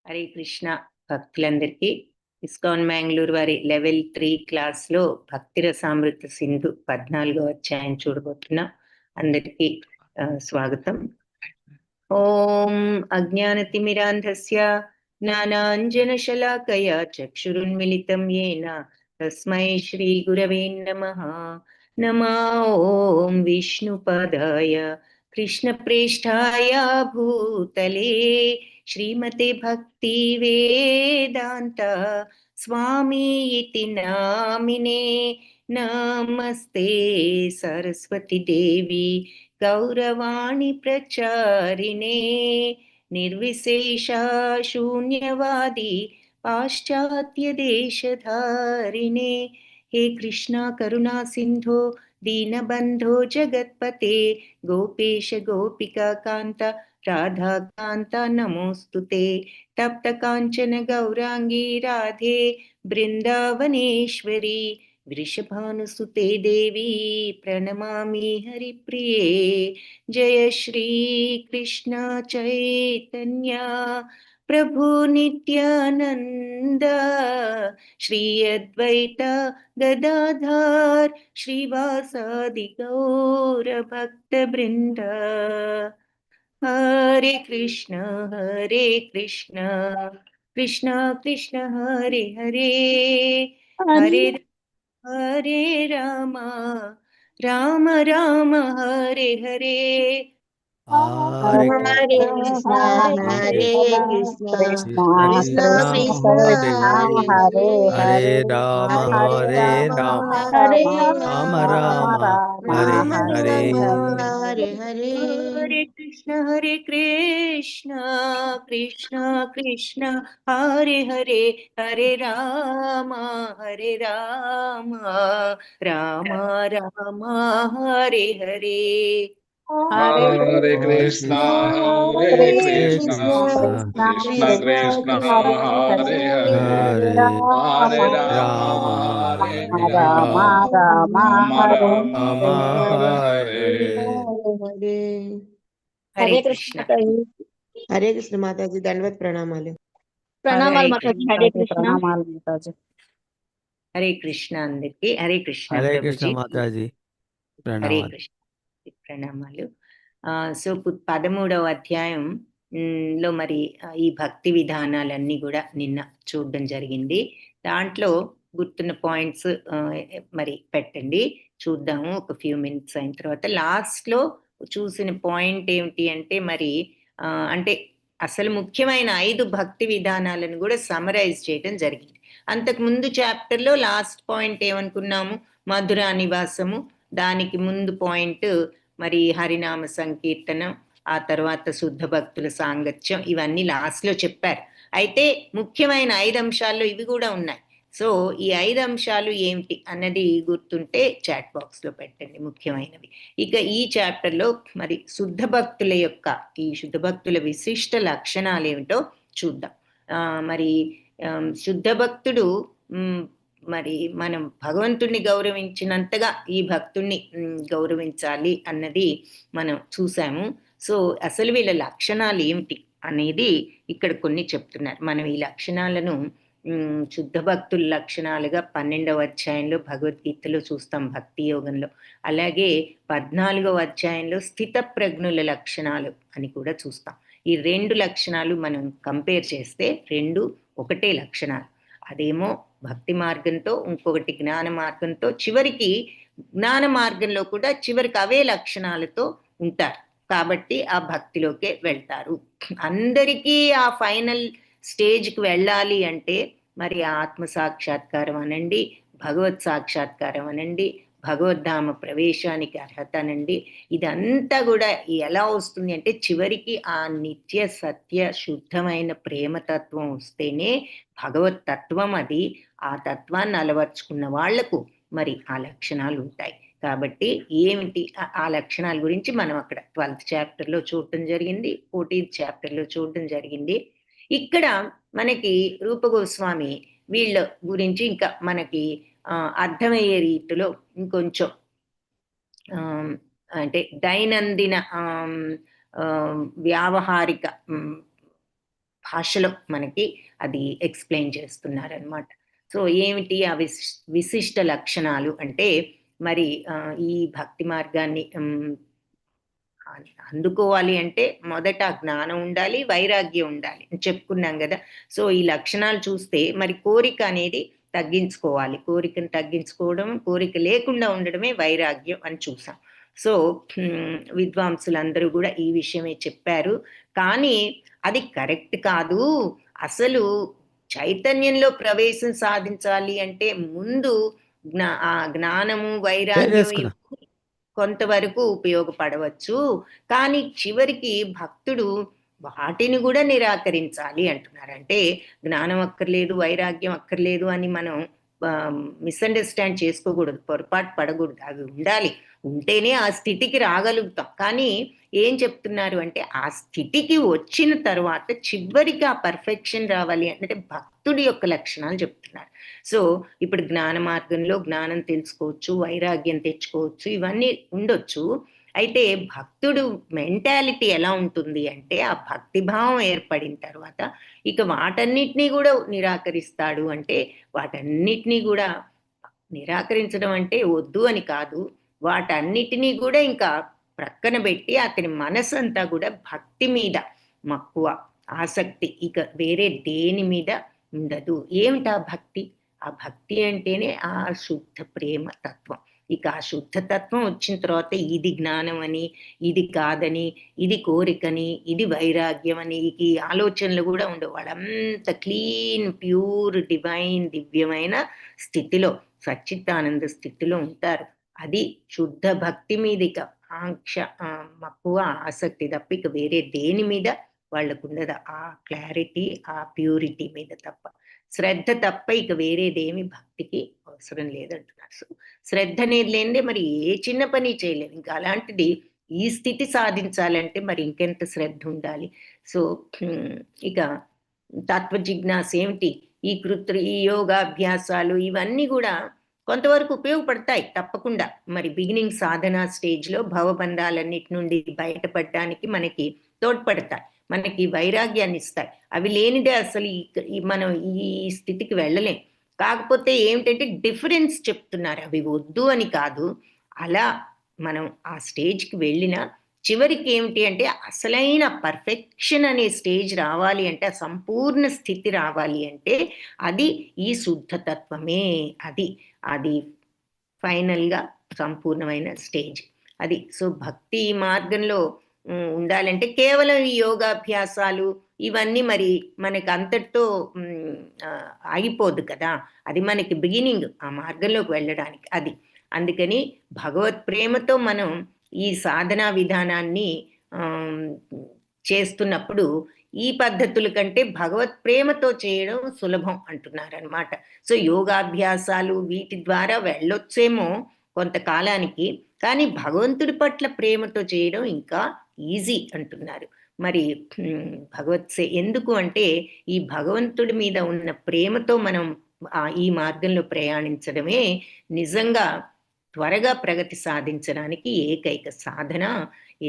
హరే కృష్ణ భక్తులందరికీ ఇస్కాన్ బెంగళూరు వారి లెవెల్ 3 క్లాస్లో భక్తి రసామృత సింధు 14వ అధ్యాయం చూడబోతున్నాం. అందరికీ స్వాగతం. ఓం అజ్ఞానతిమిరాంధస్య జ్ఞానాంజనశలాకయ చక్షురున్మిలితం యేన తస్మై శ్రీ గురవే నమః. నమో ఓం విష్ణుపదాయ కృష్ణప్రేష్ఠాయ భూతలే శ్రీమతే భక్తి వేదాంత స్వామి ఇతి నామినే. నమస్తే సరస్వతి దేవి గౌరవాణి ప్రచారిణే నిర్విశేష శూన్యవాది పాశ్చాత్య దేశధారిణే. హే కృష్ణ కరుణా సింధో దీనబంధో జగత్పతే గోపేశ గోపికా కాంత రాధాకాంత నమోస్తుతే. తప్త కాంచన గౌరాంగీ రాధే బృందావనేశ్వరి వృషభానుసుతే దేవి ప్రణమామి హరిప్రియే. జయ శ్రీ కృష్ణ చైతన్య ప్రభు నిత్యానంద శ్రీ అద్వైత గదాధర్ శ్రీవాసాది గౌర భక్త బృంద. హరే కృష్ణ కృష్ణ కృష్ణ హరే హరే హరే హరే రామ రామ రామ హరే హరే. హరే కృష్ణ హరే కృష్ణ కృష్ణ కృష్ణ హరే హరే రామ హరే రామ హరే రామ రామ హరే హరే. హరే హరే. హరే కృష్ణ కృష్ణ కృష్ణ హరే హరే హరే రామ రామ రామ హరే హరే. హరే కృష్ణ హరే కృష్ణ కృష్ణ కృష్ణ హరే హరే హరే రామ హరే రామ రామ రామ హరే హరే. హరే కృష్ణ హరే కృష్ణ మాతాజీ దండవత్ ప్రణామాలు. ప్రణామాలు మాతాజీ. హరే కృష్ణ. హరే కృష్ణ అందరికి. హరే కృష్ణ. హరే కృష్ణ మాతాజీ. హరే కృష్ణ ప్రణామాలు. సో 13వ అధ్యాయం లో మరి ఈ భక్తి విధానాలన్నీ కూడా నిన్న చూడడం జరిగింది. దాంట్లో గుర్తున్న పాయింట్స్ మరి పెట్టండి, చూద్దాము ఒక ఫ్యూ మినిట్స్ అయిన తర్వాత. లాస్ట్ లో చూసిన పాయింట్ ఏమిటి అంటే మరి అంటే అసలు ముఖ్యమైన 5 భక్తి విధానాలను కూడా సమరైజ్ చేయడం జరిగింది. అంతకు ముందు చాప్టర్ లో లాస్ట్ పాయింట్ ఏమనుకున్నాము, మధురా నివాసము, దానికి ముందు పాయింట్ మరి హరినామ సంకీర్తనం, ఆ తర్వాత శుద్ధ భక్తుల సాంగత్యం, ఇవన్నీ లాస్ట్ లో చెప్పారు. అయితే ముఖ్యమైన 5 అంశాల్లో ఇవి కూడా ఉన్నాయి. సో ఈ 5 అంశాలు ఏమిటి అన్నది గుర్తుంటే చాట్ బాక్స్ లో పెట్టండి, ముఖ్యమైనవి. ఇక ఈ చాప్టర్ లో మరి శుద్ధ భక్తుల యొక్క ఈ శుద్ధ భక్తుల విశిష్ట లక్షణాలు ఏమిటో చూద్దాం. మరి శుద్ధ భక్తుడు మరి మనం భగవంతుణ్ణి గౌరవించినంతగా ఈ భక్తుణ్ణి గౌరవించాలి అన్నది మనం చూసాము. సో అసలు వీళ్ళ లక్షణాలు ఏమిటి అనేది ఇక్కడ కొన్ని చెప్తున్నారు. మనం ఈ లక్షణాలను శుద్ధ భక్తుల లక్షణాలుగా 12వ అధ్యాయంలో భగవద్గీతలో చూస్తాం, భక్తి యోగంలో. అలాగే 14వ అధ్యాయంలో స్థిత ప్రజ్ఞుల లక్షణాలు అని కూడా చూస్తాం. ఈ 2 లక్షణాలు మనం కంపేర్ చేస్తే 2 ఒకటే లక్షణాలు. అదేమో భక్తి మార్గంతో, ఇంకొకటి జ్ఞాన మార్గంతో, చివరికి జ్ఞాన మార్గంలో కూడా చివరికి అవే లక్షణాలతో ఉంటారు. కాబట్టి ఆ భక్తిలోకే వెళ్తారు. అందరికీ ఆ ఫైనల్ స్టేజ్కి వెళ్ళాలి అంటే మరి ఆత్మ సాక్షాత్కారం అనండి, భగవత్ సాక్షాత్కారం అనండి, భగవద్ధామ ప్రవేశానికి అర్హత అనండి, ఇదంతా కూడా ఎలా వస్తుంది అంటే చివరికి ఆ నిత్య సత్య శుద్ధమైన ప్రేమతత్వం వస్తేనే భగవత్ తత్వం అది. ఆ తత్వాన్ని అలవర్చుకున్న వాళ్లకు మరి ఆ లక్షణాలు ఉంటాయి. కాబట్టి ఏమిటి ఆ లక్షణాల గురించి మనం అక్కడ 12th చాప్టర్లో చూడటం జరిగింది, 14th చాప్టర్లో చూడటం జరిగింది. ఇక్కడ మనకి రూప గోస్వామి వీళ్ళ గురించి ఇంకా మనకి అర్థమయ్యే రీతిలో ఇంకొంచెం అంటే దైనందిన వ్యావహారిక భాషలో మనకి అది ఎక్స్ప్లెయిన్ చేస్తున్నారనమాట. సో ఏమిటి ఆ విశిష్ట లక్షణాలు అంటే మరి ఈ భక్తి మార్గాన్ని అందుకోవాలి అంటే మొదట జ్ఞానం ఉండాలి, వైరాగ్యం ఉండాలి అని చెప్పుకున్నాం కదా. సో ఈ లక్షణాలు చూస్తే మరి కోరిక అనేది తగ్గించుకోవాలి, కోరికను తగ్గించుకోవడం, కోరిక లేకుండా ఉండడమే వైరాగ్యం అని చూసాం. సో విద్వాంసులందరూ కూడా ఈ విషయమే చెప్పారు. కానీ అది కరెక్ట్ కాదు. అసలు చైతన్యంలో ప్రవేశం సాధించాలి అంటే ముందు ఆ జ్ఞానము, వైరాగ్యం కొంతవరకు ఉపయోగపడవచ్చు. కానీ చివరికి భక్తుడు వాటిని కూడా నిరాకరించాలి అంటున్నారు. అంటే జ్ఞానం అక్కర్లేదు, వైరాగ్యం అక్కర్లేదు అని మనం మిస్అండర్స్టాండ్ చేసుకోకూడదు, పొరపాటు పడకూడదు. అవి ఉండాలి, ఉంటేనే ఆ స్థితికి రాగలుగుతాం. కానీ ఏం చెప్తున్నారు అంటే ఆ స్థితికి వచ్చిన తర్వాత చివరికి ఆ పర్ఫెక్షన్ రావాలి అంటే భక్తుడి యొక్క లక్షణాలు చెప్తున్నారు. సో ఇప్పుడు జ్ఞాన మార్గంలో జ్ఞానం తెలుసుకోవచ్చు, వైరాగ్యం తెచ్చుకోవచ్చు, ఇవన్నీ ఉండొచ్చు. అయితే భక్తుడు మెంటాలిటీ ఎలా ఉంటుంది అంటే ఆ భక్తిభావం ఏర్పడిన తర్వాత ఇక వాటన్నిటినీ కూడా నిరాకరిస్తాడు. అంటే వాటన్నిటినీ కూడా నిరాకరించడం అంటే వద్దు అని కాదు, వాటన్నిటినీ కూడా ఇంకా ప్రక్కన పెట్టి అతని మనసంతా కూడా భక్తి మీద మక్కువ, ఆసక్తి, ఇక వేరే దేని మీద ఉండదు. ఏమిటా భక్తి? ఆ భక్తి అంటేనే ఆ శుద్ధ ప్రేమ తత్వం. ఇక ఆ శుద్ధ తత్వం వచ్చిన తర్వాత ఇది జ్ఞానం అని, ఇది కాదని, ఇది కోరికని, ఇది వైరాగ్యం అని ఈ ఆలోచనలు కూడా ఉండవు. వాళ్ళంత క్లీన్, ప్యూర్, డివైన్, దివ్యమైన స్థితిలో, సచ్చిత్తానంద స్థితిలో ఉంటారు. అది శుద్ధ భక్తి మీద ఇక ఆంక్ష, మక్కువ, ఆసక్తి తప్ప ఇక వేరే దేని మీద వాళ్ళకు ఉండదు. ఆ క్లారిటీ, ఆ ప్యూరిటీ మీద తప్ప, శ్రద్ధ తప్ప ఇక వేరేదేమి భక్తికి అవసరం లేదంటున్నారు. సో శ్రద్ధ అనేది లేనిదే మరి ఏ చిన్న పని చేయలేము. ఇంకా అలాంటిది ఈ స్థితి సాధించాలంటే మరి ఇంకెంత శ్రద్ధ ఉండాలి. సో ఇక తత్వ జిజ్ఞాస ఏమిటి? ఈ యోగాభ్యాసాలు ఇవన్నీ కూడా కొంతవరకు ఉపయోగపడతాయి తప్పకుండా. మరి బిగినింగ్ సాధనా స్టేజ్లో భవబంధాలన్నిటి నుండి బయటపడడానికి మనకి తోడ్పడతాయి, మనకి వైరాగ్యాన్ని ఇస్తాయి. అవి లేనిదే అసలు మనం ఈ స్థితికి వెళ్ళలేం. కాకపోతే ఏమిటంటే డిఫరెన్స్ చెప్తున్నారు, అవి వద్దు అని కాదు. అలా మనం ఆ స్టేజ్కి వెళ్ళినా చివరికి ఏమిటి అంటే అసలైన పర్ఫెక్షన్ అనే స్టేజ్ రావాలి అంటే, ఆ సంపూర్ణ స్థితి రావాలి అంటే అది ఈ శుద్ధతత్వమే. అది ఫైనల్గా సంపూర్ణమైన స్టేజ్ అది. సో భక్తి మార్గంలో ఉండాలంటే కేవలం ఈ యోగాభ్యాసాలు ఇవన్నీ మరి మనకి అంతటితో ఆగిపోదు కదా. అది మనకి బిగినింగ్ ఆ మార్గంలోకి వెళ్ళడానికి. అది అందుకని భగవత్ ప్రేమతో మనం ఈ సాధనా విధానాన్ని చేస్తున్నప్పుడు ఈ పద్ధతుల కంటే భగవత్ ప్రేమతో చేయడం సులభం అంటున్నారనమాట. సో యోగాభ్యాసాలు వీటి ద్వారా వెళ్ళొచ్చేమో కొంతకాలానికి, కానీ భగవంతుడి పట్ల ప్రేమతో చేయడం ఇంకా ఈజీ అంటున్నారు. మరి ఎందుకు అంటే ఈ భగవంతుడి మీద ఉన్న ప్రేమతో మనం ఈ మార్గంలో ప్రయాణించడమే నిజంగా త్వరగా ప్రగతి సాధించడానికి ఏకైక సాధన.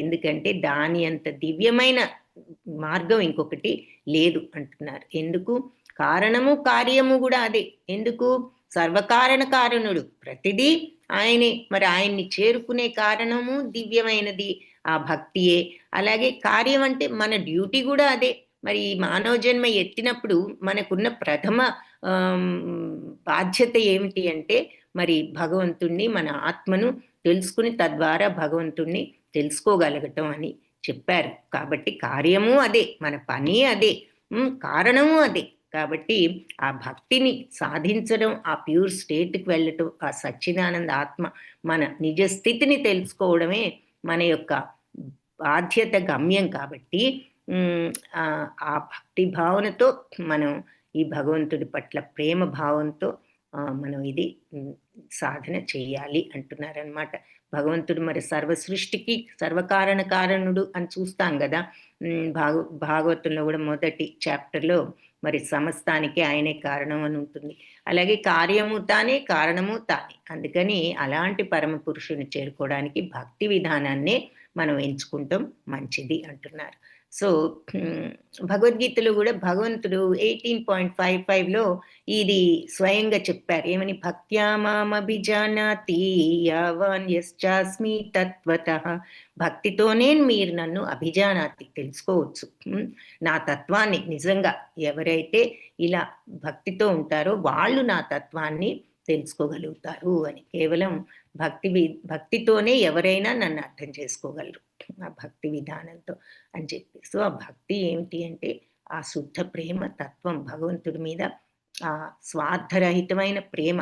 ఎందుకంటే దాని అంత దివ్యమైన మార్గం ఇంకొకటి లేదు అంటున్నారు. ఎందుకు? కారణము కార్యము కూడా అదే. ఎందుకు? సర్వకారణ కారణుడు, ప్రతిదీ ఆయనే. మరి ఆయన్ని చేరుకునే కారణము దివ్యమైనది, ఆ భక్తియే. అలాగే కార్యం అంటే మన డ్యూటీ కూడా అదే. మరి మానవ జన్మ ఎత్తినప్పుడు మనకున్న ప్రథమ బాధ్యత ఏమిటి అంటే మరి భగవంతుణ్ణి, మన ఆత్మను తెలుసుకుని తద్వారా భగవంతుణ్ణి తెలుసుకోగలగటం అని చెప్పారు. కాబట్టి కార్యము అదే, మన పని అదే, కారణము అదే. కాబట్టి ఆ భక్తిని సాధించడం, ఆ ప్యూర్ స్టేట్కి వెళ్ళటం, ఆ సచ్చిదానంద ఆత్మ మన నిజ స్థితిని తెలుసుకోవడమే మన యొక్క బాధ్యత, గమ్యం. కాబట్టి ఆ భక్తి భావనతో మనం ఈ భగవంతుడి పట్ల ప్రేమ భావంతో మనం ఇది సాధన చేయాలి అంటున్నారనమాట. భగవంతుడు మరి సర్వ సృష్టికి సర్వకారణ కారణుడు అని చూస్తాం కదా. భాగవతంలో కూడా మొదటి చాప్టర్లో మరి సమస్తానికి ఆయనే కారణం అని ఉంటుంది. అలాగే కార్యము తానే, కారణము తానే. అందుకని అలాంటి పరమ పురుషుని చేరుకోవడానికి భక్తి విధానాన్నే మనం ఎంచుకుంటాం మంచిది అంటున్నారు. సో భగవద్గీతలో కూడా భగవంతుడు 18.55లో ఇది స్వయంగా చెప్పారు. ఏమని? భక్త్యా మామభిజానాతి యావాన్ యశ్చాస్మి తత్వతః. భక్తితోనే మీరు నన్ను అభిజానాతి తెలుసుకోవచ్చు, నా తత్వాన్ని. నిజంగా ఎవరైతే ఇలా భక్తితో ఉంటారో వాళ్ళు నా తత్వాన్ని తెలుసుకోగలుగుతారు అని. కేవలం భక్తితోనే ఎవరైనా నన్ను అర్థం చేసుకోగలరు, ఆ భక్తి విధానంతో అని చెప్పి. సో ఆ భక్తి ఏమిటి అంటే ఆ శుద్ధ ప్రేమ తత్వం, భగవంతుడి మీద ఆ స్వార్థరహితమైన ప్రేమ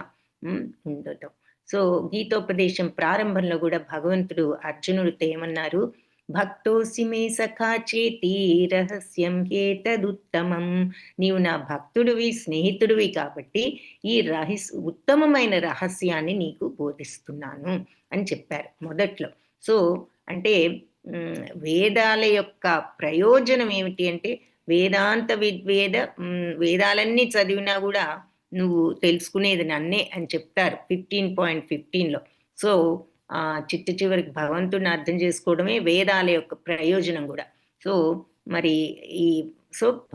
ఉండటం. సో గీతోపదేశం ప్రారంభంలో కూడా భగవంతుడు అర్జునుడితో ఏమన్నారు? భక్తోసి మే సఖా చేతి రహస్యం హేతదుత్తమం. నీవు నా భక్తుడివి, స్నేహితుడివి కాబట్టి ఈ ఉత్తమమైన రహస్యాన్ని నీకు బోధిస్తున్నాను అని చెప్పారు మొదట్లో. సో అంటే వేదాల యొక్క ప్రయోజనం ఏమిటి అంటే వేదాంత వేదాలన్నీ చదివినా కూడా నువ్వు తెలుసుకునేది నన్నే అని చెప్తారు 15.15లో. సో చిట్ట చివరికి భగవంతుడిని అర్థం చేసుకోవడమే వేదాల యొక్క ప్రయోజనం కూడా. సో మరి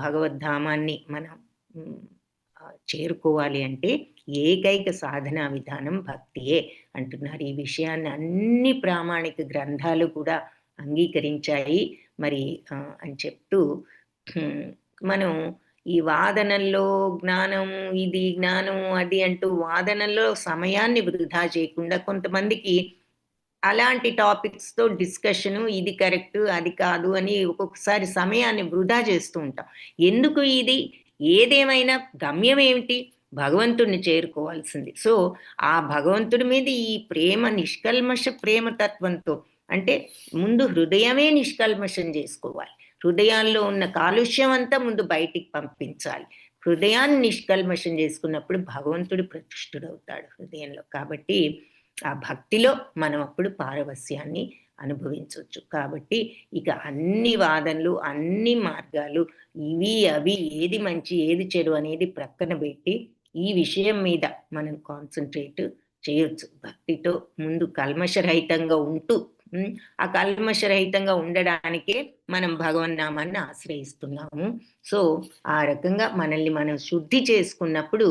భగవద్ధామాన్ని మనం చేరుకోవాలి అంటే ఏకైక సాధనా విధానం భక్తియే అంటున్నారు. ఈ విషయాన్ని అన్ని ప్రామాణిక గ్రంథాలు కూడా అంగీకరించాయి మరి అని చెప్తూ, మనం ఈ వాదనల్లో జ్ఞానం ఇది జ్ఞానం అది అంటూ వాదనల్లో సమయాన్ని వృధా చేయకుండా కొంతమందికి అలాంటి టాపిక్స్తో డిస్కషను, ఇది కరెక్ట్ అది కాదు అని ఒక్కొక్కసారి సమయాన్ని వృధా చేస్తూ ఉంటాం. ఎందుకు? ఇది ఏదేమైనా గమ్యం ఏమిటి? భగవంతుడిని చేరుకోవాల్సింది. సో ఆ భగవంతుడి మీద ఈ ప్రేమ, నిష్కల్మష ప్రేమ తత్వంతో, అంటే ముందు హృదయమే నిష్కల్మషం చేసుకోవాలి. హృదయాల్లో ఉన్న కాలుష్యం అంతా ముందు బయటికి పంపించాలి. హృదయాన్ని నిష్కల్మషం చేసుకున్నప్పుడు భగవంతుడు ప్రతిష్ఠుడవుతాడు హృదయంలో. కాబట్టి ఆ భక్తిలో మనం అప్పుడు పారవస్యాన్ని అనుభవించవచ్చు. కాబట్టి ఇక అన్ని వాదనలు, అన్ని మార్గాలు, ఇవి అవి, ఏది మంచి ఏది చెడు అనేది ప్రక్కన పెట్టి ఈ విషయం మీద మనం కాన్సన్ట్రేట్ చేయొచ్చు. భక్తితో ముందు కల్మషరహితంగా ఉంటూ, ఆ కల్మషరహితంగా ఉండడానికే మనం భగవన్నామాన్ని ఆశ్రయిస్తున్నాము. సో ఆ రకంగా మనల్ని మనం శుద్ధి చేసుకున్నప్పుడు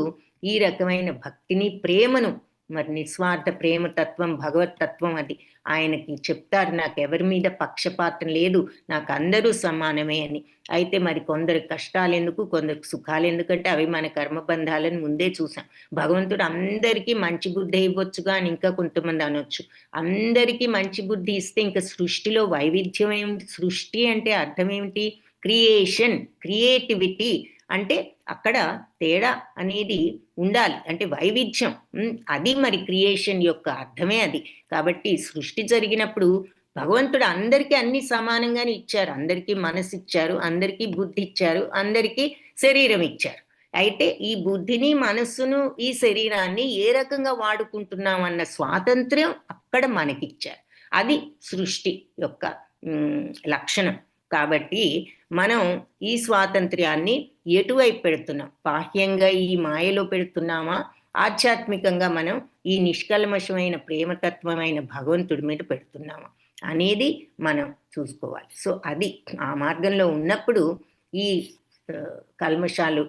ఈ రకమైన భక్తిని, ప్రేమను, మరి నిస్వార్థ ప్రేమ తత్వం, భగవత్ తత్వం అది ఆయనకి చెప్తారు. నాకు ఎవరి మీద పక్షపాతం లేదు, నాకు అందరూ సమానమే అని. అయితే మరి కొందరికి కష్టాలు ఎందుకు, కొందరికి సుఖాలు ఎందుకంటే అవి మన కర్మబంధాలను ముందే చూసాం. భగవంతుడు అందరికీ మంచి బుద్ధి ఇవ్వచ్చుగా అని ఇంకా కొంతమంది అనొచ్చు. అందరికీ మంచి బుద్ధి ఇస్తే ఇంకా సృష్టిలో వైవిధ్యం ఏమిటి? సృష్టి అంటే అర్థం ఏమిటి? క్రియేషన్, క్రియేటివిటీ అంటే అక్కడ తేడా అనేది ఉండాలి, అంటే వైవిధ్యం. అది మరి క్రియేషన్ యొక్క అర్థమే అది. కాబట్టి సృష్టి జరిగినప్పుడు భగవంతుడు అందరికీ అన్ని సమానంగానే ఇచ్చారు. అందరికీ మనసు ఇచ్చారు, అందరికీ బుద్ధి ఇచ్చారు, అందరికీ శరీరం ఇచ్చారు. అయితే ఈ బుద్ధిని, మనస్సును, ఈ శరీరాన్ని ఏ రకంగా వాడుకుంటున్నాం అన్న స్వాతంత్ర్యం అక్కడ మనకిచ్చారు. అది సృష్టి యొక్క లక్షణం. కాబట్టి మనం ఈ స్వాతంత్ర్యాన్ని ఎటువైపు పెడుతున్నాం? బాహ్యంగా ఈ మాయలో పెడుతున్నామా? ఆధ్యాత్మికంగా మనం ఈ నిష్కల్మషమైన ప్రేమతత్వమైన భగవంతుడి మీద పెడుతున్నామా అనేది మనం చూసుకోవాలి. సో అది ఆ మార్గంలో ఉన్నప్పుడు ఈ కల్మషాలు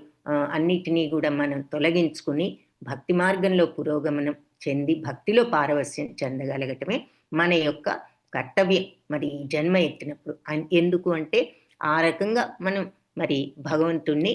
అన్నిటినీ కూడా మనం తొలగించుకుని భక్తి మార్గంలో పురోగమనం చెంది భక్తిలో పారవస్యం చెందగలగటమే మన యొక్క కర్తవ్యం. మరి ఈ జన్మ ఎత్తినప్పుడు ఎందుకు అంటే ఆ రకంగా మనం మరి భగవంతుణ్ణి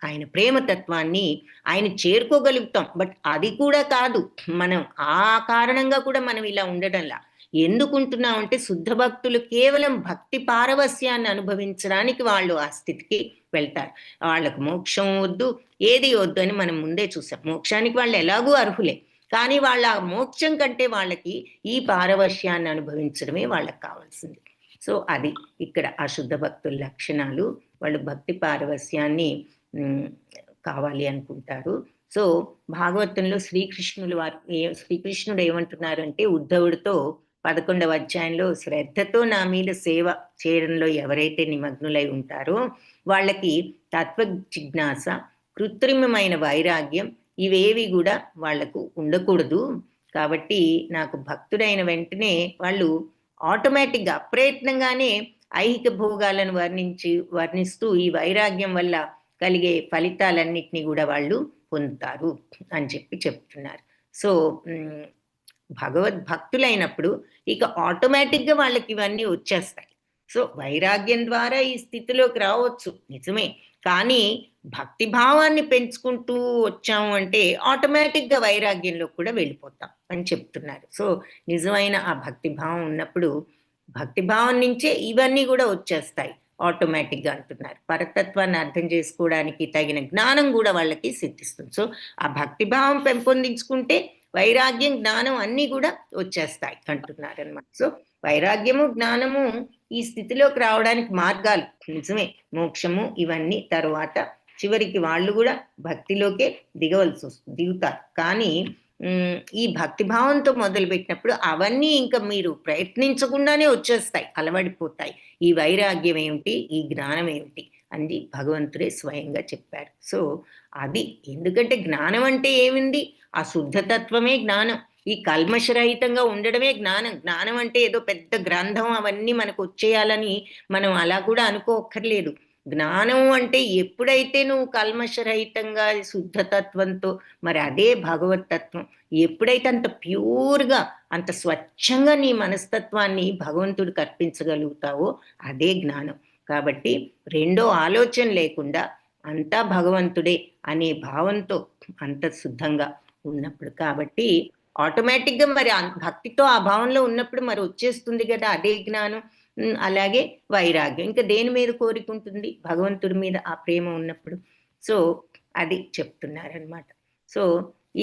ఆయన ప్రేమతత్వాన్ని ఆయన చేరుకోగలుగుతాం. బట్ అది కూడా కాదు, మనం ఆ కారణంగా కూడా మనం ఇలా ఉండడంలా ఎందుకుంటున్నాం అంటే శుద్ధ భక్తులు కేవలం భక్తి పారవస్యాన్ని అనుభవించడానికి వాళ్ళు ఆ స్థితికి వెళ్తారు. వాళ్ళకు మోక్షం వద్దు, ఏది వద్దు అని మనం ముందే చూసాం. మోక్షానికి వాళ్ళు ఎలాగూ అర్హులే, కానీ వాళ్ళ మోక్షం కంటే వాళ్ళకి ఈ పారవశ్యాన్ని అనుభవించడమే వాళ్ళకి కావాల్సింది. సో అది ఇక్కడ ఆ శుద్ధ భక్తుల లక్షణాలు. వాళ్ళు భక్తి పారవస్యాన్ని కావాలి అనుకుంటారు. సో భాగవతంలో శ్రీకృష్ణుడు ఏమంటున్నారు అంటే ఉద్ధవుడితో 11వ అధ్యాయంలో, శ్రద్ధతో నా మీద సేవ చేయడంలో ఎవరైతే నిమగ్నులై ఉంటారో వాళ్ళకి తత్వ జిజ్ఞాస, కృత్రిమమైన వైరాగ్యం ఇవేవి కూడా వాళ్లకు ఉండకూడదు. కాబట్టి నాకు భక్తుడైన వెంటనే వాళ్ళు ఆటోమేటిక్గా అప్రయత్నంగానే ఐహిక భోగాలను వర్ణిస్తూ ఈ వైరాగ్యం వల్ల కలిగే ఫలితాలన్నిటినీ కూడా వాళ్ళు పొందుతారు అని చెప్తున్నారు. సో భగవద్భక్తులైనప్పుడు ఇక ఆటోమేటిక్గా వాళ్ళకి ఇవన్నీ వచ్చేస్తాయి. సో వైరాగ్యం ద్వారా ఈ స్థితిలోకి రావచ్చు నిజమే, కానీ భక్తి భావాన్ని పెంచుకుంటూ వచ్చాము అంటే ఆటోమేటిక్గా వైరాగ్యంలో కూడా వెళ్ళిపోతాం అని చెప్తున్నారు. సో నిజమైన ఆ భక్తి భావం ఉన్నప్పుడు భక్తి భావం నుంచే ఇవన్నీ కూడా వచ్చేస్తాయి ఆటోమేటిక్గా అంటున్నారు. పరతత్వాన్ని అర్థం చేసుకోవడానికి తగిన జ్ఞానం కూడా వాళ్ళకి సిద్ధిస్తుంది. సో ఆ భక్తి భావం పెంపొందించుకుంటే వైరాగ్యం, జ్ఞానం అన్నీ కూడా వచ్చేస్తాయి అంటున్నారు అన్నమాట. సో వైరాగ్యము, జ్ఞానము ఈ స్థితిలోకి రావడానికి మార్గాలు నిజమే, మోక్షము ఇవన్నీ తరువాత చివరికి వాళ్ళు కూడా భక్తిలోకే దిగుతారు. కానీ ఈ భక్తి భావంతో మొదలుపెట్టినప్పుడు అవన్నీ ఇంకా మీరు ప్రయత్నించకుండానే వచ్చేస్తాయి, అలవడిపోతాయి. ఈ వైరాగ్యం ఏమిటి, ఈ జ్ఞానం ఏమిటి అని భగవంతుడే స్వయంగా చెప్పారు. సో అది ఎందుకంటే జ్ఞానం అంటే ఏమింది, ఆ శుద్ధతత్వమే జ్ఞానం, ఈ కల్మషరహితంగా ఉండడమే జ్ఞానం. జ్ఞానం అంటే ఏదో పెద్ద గ్రంథం అవన్నీ మనకు వచ్చేయాలని మనం అలా కూడా అనుకోక్కర్లేదు. జ్ఞానం అంటే ఎప్పుడైతే నువ్వు కల్మషరహితంగా శుద్ధతత్వంతో, మరి అదే భగవతత్వం, ఎప్పుడైతే అంత ప్యూర్గా అంత స్వచ్ఛంగా నీ మనస్తత్వాన్ని భగవంతుడికి అర్పించగలుగుతావో అదే జ్ఞానం. కాబట్టి రెండో ఆలోచన లేకుండా అంతా భగవంతుడే అనే భావంతో అంత శుద్ధంగా ఉన్నప్పుడు, కాబట్టి ఆటోమేటిక్గా మరి భక్తితో ఆ భావంలో ఉన్నప్పుడు మరి వచ్చేస్తుంది కదా అదే జ్ఞానం. అలాగే వైరాగ్యం, ఇంకా దేని మీద కోరికుంటుంది, భగవంతుడి మీద ఆ ప్రేమ ఉన్నప్పుడు. సో అది చెప్తున్నారనమాట. సో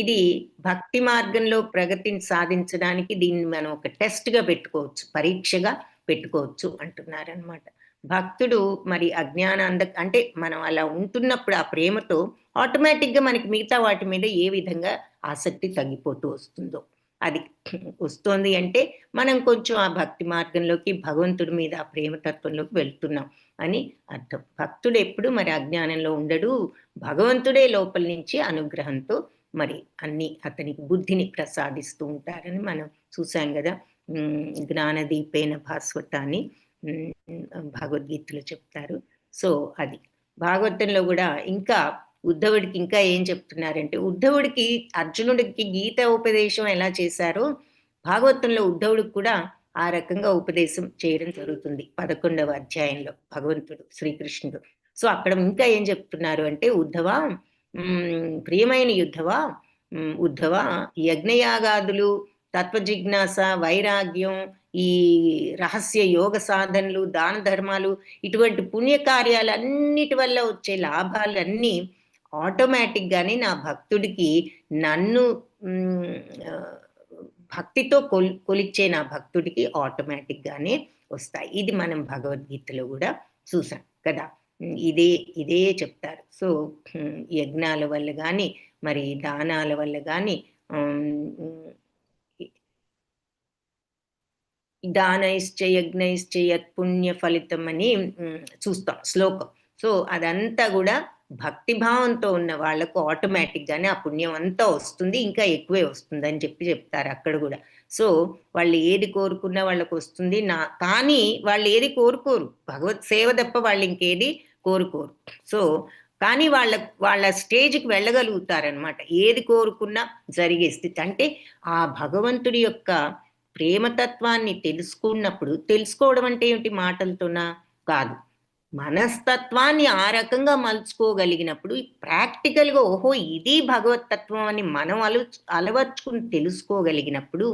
ఇది భక్తి మార్గంలో ప్రగతిని సాధించడానికి దీన్ని మనం ఒక టెస్ట్గా పెట్టుకోవచ్చు, పరీక్షగా పెట్టుకోవచ్చు అంటున్నారనమాట. భక్తుడు మరి అంటే మనం అలా ఉంటున్నప్పుడు ఆ ప్రేమతో ఆటోమేటిక్గా మనకి మిగతా వాటి మీద ఏ విధంగా ఆసక్తి తగ్గిపోతూ వస్తుందో, అది వస్తుంది అంటే మనం కొంచెం ఆ భక్తి మార్గంలోకి, భగవంతుడి మీద ఆ ప్రేమతత్వంలోకి వెళ్తున్నాం అని అర్థం. భక్తుడు ఎప్పుడు మరి అజ్ఞానంలో ఉండడు, భగవంతుడే లోపల నుంచి అనుగ్రహంతో మరి అన్ని అతనికి బుద్ధిని ప్రసాదిస్తూ ఉంటారని మనం చూసాం కదా. జ్ఞానదీపేన భాస్వతాన్ని భగవద్గీతలో చెప్తారు. సో అది భాగవతంలో కూడా ఇంకా ఉద్ధవుడికి ఇంకా ఏం చెప్తున్నారంటే, ఉద్ధవుడికి అర్జునుడికి గీత ఉపదేశం ఎలా చేశారో భాగవతంలో ఉద్ధవుడికి కూడా ఆ రకంగా ఉపదేశం చేయడం జరుగుతుంది 11వ అధ్యాయంలో భగవంతుడు శ్రీకృష్ణుడు. సో అక్కడ ఇంకా ఏం చెప్తున్నారు అంటే, ప్రియమైన ఉద్ధవ యజ్ఞయాగాదులు, తత్వజిజ్ఞాస, వైరాగ్యం, ఈ రహస్య యోగ సాధనలు, దాన ధర్మాలు, ఇటువంటి పుణ్యకార్యాలన్నిటి వల్ల వచ్చే లాభాలన్నీ ఆటోమేటిక్గానే నా భక్తుడికి నన్ను భక్తితో కొలిచ్చే నా భక్తుడికి ఆటోమేటిక్గానే వస్తాయి. ఇది మనం భగవద్గీతలో కూడా చూసాం కదా. ఇదే చెప్తారు. సో యజ్ఞాల వల్ల కానీ, మరి దానాల వల్ల కానీ, దానైశ్చ యజ్ఞైశ్చ యత్పుణ్య ఫలితం అని చూస్తాం శ్లోకం. సో అదంతా కూడా భక్తిభావంతో ఉన్న వాళ్ళకు ఆటోమేటిక్గానే ఆ పుణ్యం అంతా వస్తుంది, ఇంకా ఎక్కువే వస్తుంది అని చెప్తారు అక్కడ కూడా. సో వాళ్ళు ఏది కోరుకున్నా వాళ్ళకు వస్తుంది. కానీ వాళ్ళు ఏది కోరుకోరు, భగవత్ సేవ తప్ప వాళ్ళు ఇంకేది కోరుకోరు. సో కానీ వాళ్ళ స్టేజ్కి వెళ్ళగలుగుతారనమాట, ఏది కోరుకున్నా జరిగే స్థితి. అంటే ఆ భగవంతుడి యొక్క ప్రేమతత్వాన్ని తెలుసుకోవడం అంటే ఏమిటి, మాటలతోనా కాదు, మనస్తత్వాన్ని ఆ రకంగా మలుచుకోగలిగినప్పుడు, ప్రాక్టికల్గా ఓహో ఇది భగవతత్వం అని మనం అలవర్చుకుని తెలుసుకోగలిగినప్పుడు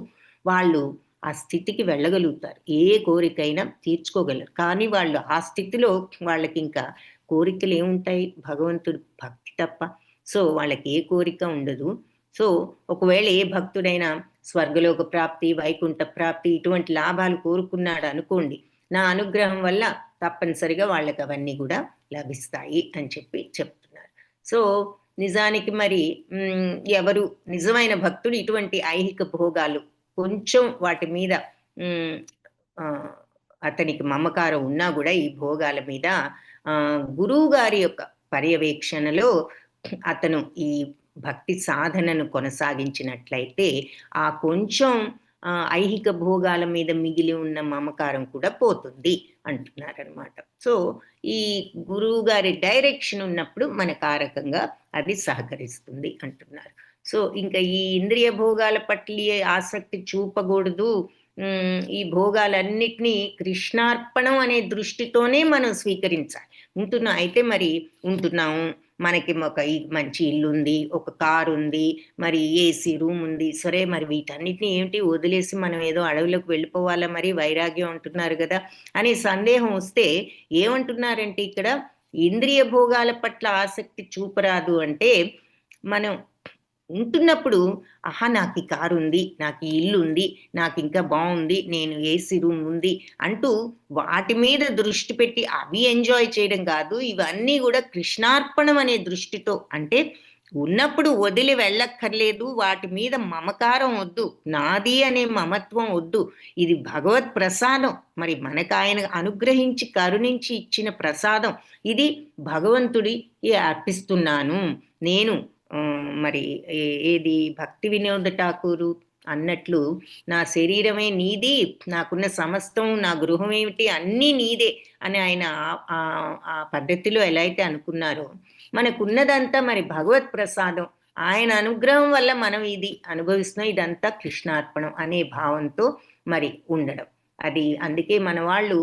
వాళ్ళు ఆ స్థితికి వెళ్ళగలుగుతారు, ఏ కోరికైనా తీర్చుకోగలరు. కానీ వాళ్ళు ఆ స్థితిలో వాళ్ళకి ఇంకా కోరికలు ఏముంటాయి, భగవంతుడు భక్తి తప్ప. సో వాళ్ళకి ఏ కోరిక ఉండదు. సో ఒకవేళ ఏ భక్తుడైనా స్వర్గలోక ప్రాప్తి, వైకుంఠ ప్రాప్తి ఇటువంటి లాభాలు కోరుకున్నాడు అనుకోండి, నా అనుగ్రహం వల్ల తప్పనిసరిగా వాళ్ళకి అవన్నీ కూడా లభిస్తాయి అని చెప్తున్నారు. సో నిజానికి మరి ఎవరు నిజమైన భక్తుడు ఇటువంటి ఐహిక భోగాలు కొంచెం వాటి మీద అతనికి మమకారం ఉన్నా కూడా ఈ భోగాల మీద గురువు గారి యొక్క పర్యవేక్షణలో అతను ఈ భక్తి సాధనను కొనసాగించినట్లయితే ఆ కొంచెం ఐహిక భోగాల మీద మిగిలి ఉన్న మమకారం కూడా పోతుంది. అంటున్నారనమాట. సో ఈ గురువు గారి డైరెక్షన్ ఉన్నప్పుడు మనకు ఆ రకంగా అది సహకరిస్తుంది అంటున్నారు. సో ఇంకా ఈ ఇంద్రియ భోగాల పట్ల ఆసక్తి చూపకూడదు, ఈ భోగాలన్నిటినీ కృష్ణార్పణం అనే దృష్టితోనే మనం స్వీకరించాలి. ఉంటున్నాం అయితే మరి ఉంటున్నాము, మనకి ఒక మంచి ఇల్లు ఉంది, ఒక కారు ఉంది, మరి ఏసీ రూమ్ ఉంది, సరే మరి వీటన్నిటిని ఏమిటి వదిలేసి మనం ఏదో అడవిలోకి వెళ్ళిపోవాలా మరి వైరాగ్యం అంటున్నారు కదా అనే సందేహం వస్తే ఏమంటున్నారంటే ఇక్కడ ఇంద్రియ భోగాల పట్ల ఆసక్తి చూపరాదు అంటే మనం ఉంటున్నప్పుడు ఆహా నాకు ఈ కారు ఉంది, నాకు ఈ ఇల్లు ఉంది, నాకు ఇంకా బాగుంది, నేను ఏసీ రూమ్ ఉంది అంటూ వాటి మీద దృష్టి పెట్టి అవి ఎంజాయ్ చేయడం కాదు, ఇవన్నీ కూడా కృష్ణార్పణం అనే దృష్టితో, అంటే ఉన్నప్పుడు వదిలి వెళ్ళక్కర్లేదు, వాటి మీద మమకారం వద్దు, నాది అనే మమత్వం వద్దు, ఇది భగవత్ ప్రసాదం, మరి మనకు ఆయన అనుగ్రహించి కరుణించి ఇచ్చిన ప్రసాదం, ఇది భగవంతుడికి అర్పిస్తున్నాను నేను. మరి ఏది భక్తి వినోద ఠాకూరు అన్నట్లు నా శరీరమే నీది, నాకున్న సమస్తం, నా గృహం ఏమిటి అన్నీ నీదే అని ఆయన ఆ పద్ధతిలో ఎలా అయితే అనుకున్నారో మనకున్నదంతా మరి భగవత్ ప్రసాదం, ఆయన అనుగ్రహం వల్ల మనం ఇది అనుభవిస్తున్నాం, ఇదంతా కృష్ణార్పణం అనే భావంతో మరి ఉండడం. అది అందుకే మన వాళ్ళు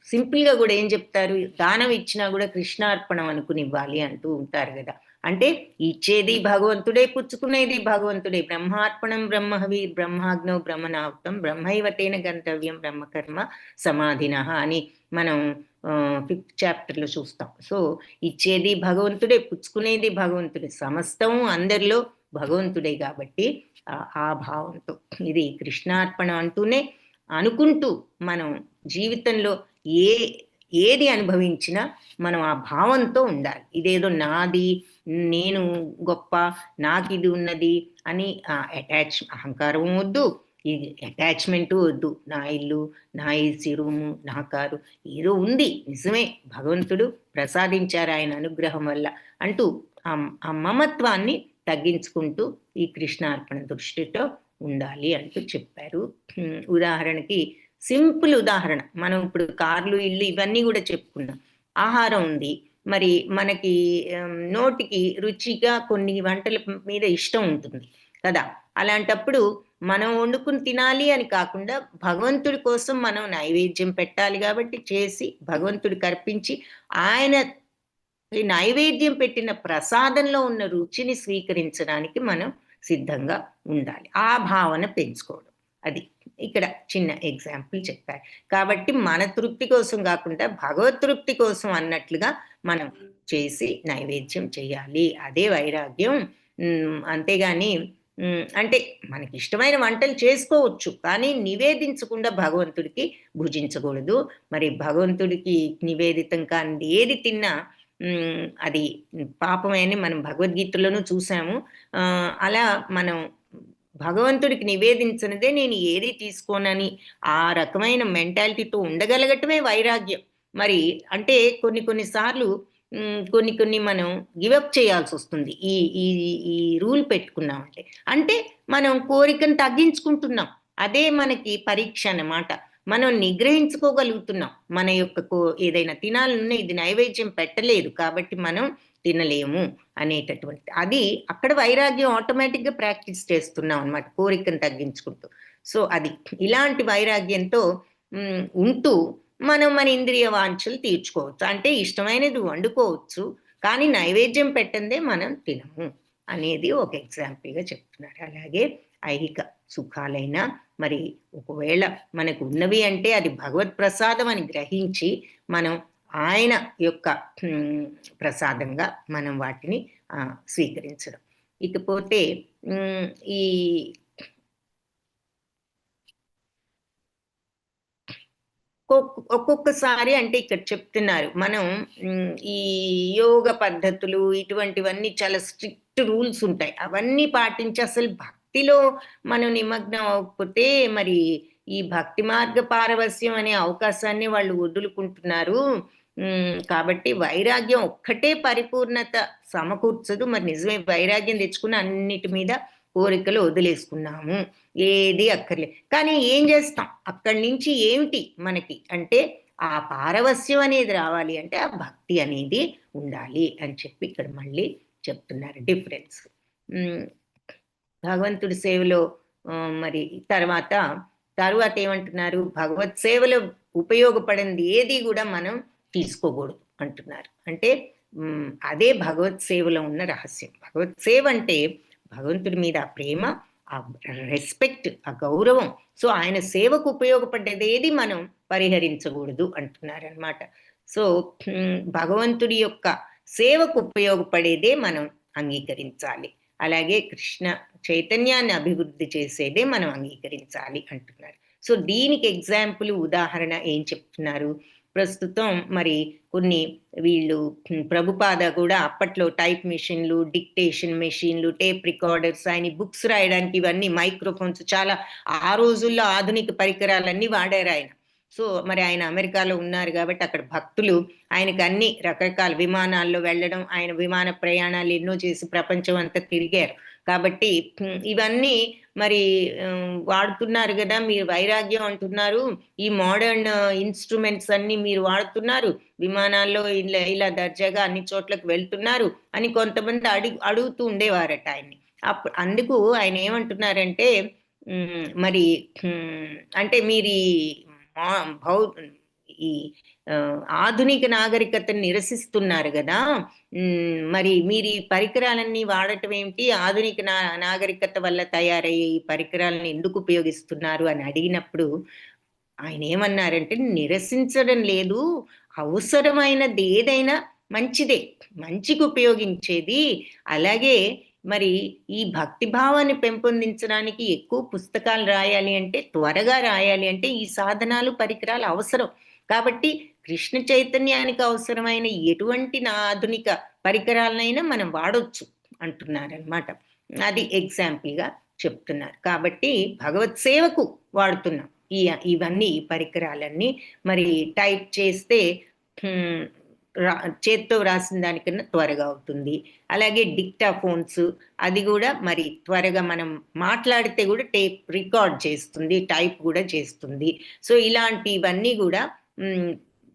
సింపుల్గా కూడా ఏం చెప్తారు, దానం ఇచ్చినా కూడా కృష్ణార్పణం అనుకుని ఇవ్వాలి అంటూ ఉంటారు కదా. అంటే ఇచ్చేది భగవంతుడే, పుచ్చుకునేది భగవంతుడే. బ్రహ్మార్పణం బ్రహ్మహవి బ్రహ్మాగ్నౌ బ్రహ్మణాహుతం బ్రహ్మైవతేన గంతవ్యం బ్రహ్మకర్మ సమాధినః అని మనం 5th చాప్టర్లో చూస్తాం. సో ఇచ్చేది భగవంతుడే, పుచ్చుకునేది భగవంతుడే, సమస్తం అందరిలో భగవంతుడే కాబట్టి ఆ భావంతో ఇది కృష్ణార్పణ అంటూనే అనుకుంటూ మనం జీవితంలో ఏది అనుభవించినా మనం ఆ భావంతో ఉండాలి. ఇదేదో నాది, నేను గొప్ప, నాకు ఇది ఉన్నది అని అహంకారం వద్దు, ఇది అటాచ్మెంటు వద్దు. నా ఇల్లు, నా ఏసీ రూము, నా కారు ఏదో ఉంది నిజమే, భగవంతుడు ప్రసాదించారు ఆయన అనుగ్రహం వల్ల అంటూ ఆ మమత్వాన్ని తగ్గించుకుంటూ ఈ కృష్ణార్పణ దృష్టితో ఉండాలి అంటూ చెప్పారు. ఉదాహరణకి సింపుల్ ఉదాహరణ, మనం ఇప్పుడు కార్లు, ఇల్లు ఇవన్నీ కూడా చెప్పుకున్నాం. ఆహారం ఉంది, మరి మనకి నోటికి రుచిగా కొన్ని వంటల మీద ఇష్టం ఉంటుంది కదా, అలాంటప్పుడు మనం వండుకుని తినాలి అని కాకుండా భగవంతుడి కోసం మనం నైవేద్యం పెట్టాలి కాబట్టి చేసి భగవంతుడికి అర్పించి ఆయన నైవేద్యం పెట్టిన ప్రసాదంలో ఉన్న రుచిని స్వీకరించడానికి మనం సిద్ధంగా ఉండాలి. ఆ భావన పెంచుకోవడం, అది ఇక్కడ చిన్న ఎగ్జాంపుల్ చెప్పారు. కాబట్టి మన తృప్తి కోసం కాకుండా భగవత్ తృప్తి కోసం అన్నట్లుగా మనం చేసి నైవేద్యం చేయాలి, అదే వైరాగ్యం. అంతేగాని అంటే మనకి ఇష్టమైన వంటలు చేసుకోవచ్చు కానీ నివేదించకుండా భగవంతుడికి భుజించకూడదు. మరి భగవంతుడికి నివేదితం కానిది ఏది తిన్నా అది పాపమే అని మనం భగవద్గీతలోనూ చూసాము. అలా మనం భగవంతుడికి నివేదించినదే నేను ఏది తీసుకోనని ఆ రకమైన మెంటాలిటీతో ఉండగలగటమే వైరాగ్యం. మరి అంటే కొన్నిసార్లు కొన్ని మనం గివప్ చేయాల్సి వస్తుంది ఈ ఈ ఈ రూల్ పెట్టుకున్నామంటే, అంటే మనం కోరికను తగ్గించుకుంటున్నాం, అదే మనకి పరీక్ష అన్నమాట. మనం నిగ్రహించుకోగలుగుతున్నాం మన యొక్క ఏదైనా తినాలన్నా ఇది నైవేద్యం పెట్టలేదు కాబట్టి మనం తినలేము అనేటటువంటి, అది అక్కడ వైరాగ్యం ఆటోమేటిక్గా ప్రాక్టీస్ చేస్తున్నాం అన్నమాట, కోరికను తగ్గించుకుంటూ. సో అది ఇలాంటి వైరాగ్యంతో ఉంటూ మనం మన ఇంద్రియ వాంఛలు తీర్చుకోవచ్చు, అంటే ఇష్టమైనది వండుకోవచ్చు కానీ నైవేద్యం పెట్టందే మనం తినము అనేది ఒక ఎగ్జాంపుల్గా చెప్తున్నారు. అలాగే ఐహిక సుఖాలైనా మరి ఒకవేళ మనకు ఉన్నవి అంటే అది భగవత్ ప్రసాదం అని గ్రహించి మనం ఆయన యొక్క ప్రసాదంగా మనం వాటిని స్వీకరించడం. ఇకపోతే ఈ ఒక్కొక్కసారి అంటే ఇక్కడ చెప్తున్నారు మనం ఈ యోగ పద్ధతులు ఇటువంటివన్నీ చాలా స్ట్రిక్ట్ రూల్స్ ఉంటాయి, అవన్నీ పాటించి అసలు భక్తిలో మనం నిమగ్నం అవ్వకపోతే మరి ఈ భక్తి మార్గ పారవస్యం అనే అవకాశాన్ని వాళ్ళు వదులుకుంటున్నారు. కాబట్టి వైరాగ్యం ఒక్కటే పరిపూర్ణత సమకూర్చదు. మరి నిజమే వైరాగ్యం తెచ్చుకున్న అన్నిటి మీద కోరికలు వదిలేసుకున్నాము, ఏది అక్కర్లేదు. కానీ ఏం చేస్తాం? అక్కడి నుంచి ఏమిటి మనకి అంటే ఆ పారవస్యం అనేది రావాలి అంటే ఆ భక్తి అనేది ఉండాలి అని చెప్పి ఇక్కడ మళ్ళీ చెప్తున్నారు డిఫరెన్స్. భగవంతుడి సేవలో మరి తరువాత ఏమంటున్నారు? భగవత్ సేవలో ఉపయోగపడింది ఏది కూడా మనం తీసుకోకూడదు అంటున్నారు. అంటే అదే భగవత్ సేవలో ఉన్న రహస్యం. భగవత్ సేవ అంటే భగవంతుడి మీద ఆ ప్రేమ, ఆ రెస్పెక్ట్, ఆ గౌరవం. సో ఆయన సేవకు ఉపయోగపడ్డది ఏది మనం పరిహరించకూడదు అంటున్నారు అన్నమాట. సో భగవంతుడి యొక్క సేవకు ఉపయోగపడేదే మనం అంగీకరించాలి. అలాగే కృష్ణ చైతన్యాన్ని అభివృద్ధి చేసేదే మనం అంగీకరించాలి అంటున్నారు. సో దీనికి ఎగ్జాంపుల్ ఉదాహరణ ఏం చెప్తున్నారు? ప్రస్తుతం మరి కొన్ని వీళ్ళు ప్రభుపాద కూడా అప్పట్లో టైప్ మెషిన్లు, డిక్టేషన్ మెషిన్లు, టేప్ రికార్డర్స్, ఆయన బుక్స్ రాయడానికి ఇవన్నీ మైక్రోఫోన్స్, చాలా ఆ రోజుల్లో ఆధునిక పరికరాలన్నీ వాడారు ఆయన. సో మరి ఆయన అమెరికాలో ఉన్నారు కాబట్టి అక్కడ భక్తులు ఆయనకు అన్ని రకరకాల విమానాల్లో వెళ్ళడం, ఆయన విమాన ప్రయాణాలు ఎన్నో చేసి ప్రపంచం అంతా తిరిగారు కాబట్టి ఇవన్నీ మరి వాడుతున్నారు కదా, మీరు వైరాగ్యం అంటున్నారు, ఈ మోడర్న్ ఇన్స్ట్రుమెంట్స్ అన్ని మీరు వాడుతున్నారు, విమానాల్లో ఇలా దర్జాగా అన్ని చోట్లకు వెళ్తున్నారు అని కొంతమంది అడుగుతూ ఉండేవారట ఆయన్ని. అందుకు ఆయన ఏమంటున్నారంటే మరి అంటే మీరు ఈ ఆధునిక నాగరికతను నిరసిస్తున్నారు కదా, మరి మీరు ఈ పరికరాలన్నీ వాడటం ఏమిటి, ఆధునిక నాగరికత వల్ల తయారయ్యే ఈ పరికరాలను ఎందుకు ఉపయోగిస్తున్నారు అని అడిగినప్పుడు ఆయన ఏమన్నారంటే నిరసించడం లేదు, అవసరమైనది ఏదైనా మంచిదే, మంచికి ఉపయోగించేది. అలాగే మరి ఈ భక్తి భావాన్ని పెంపొందించడానికి ఎక్కువ పుస్తకాలు రాయాలి అంటే, త్వరగా రాయాలి అంటే ఈ సాధనాలు పరికరాలు అవసరం. కాబట్టి కృష్ణ చైతన్యానికి అవసరమైన ఎటువంటి ఆధునిక పరికరాలనైనా మనం వాడొచ్చు అంటున్నారనమాట. అది ఎగ్జాంపుల్గా చెప్తున్నారు. కాబట్టి భగవత్ సేవకు వాడుతున్నాం ఇవన్నీ ఈ పరికరాలన్నీ. మరి టైప్ చేస్తే చేత్తో వ్రాసిన దానికన్నా త్వరగా అవుతుంది. అలాగే డిక్టాఫోన్స్, అది కూడా మరి త్వరగా మనం మాట్లాడితే కూడా టేప్ రికార్డ్ చేస్తుంది, టైప్ కూడా చేస్తుంది. సో ఇలాంటివన్నీ కూడా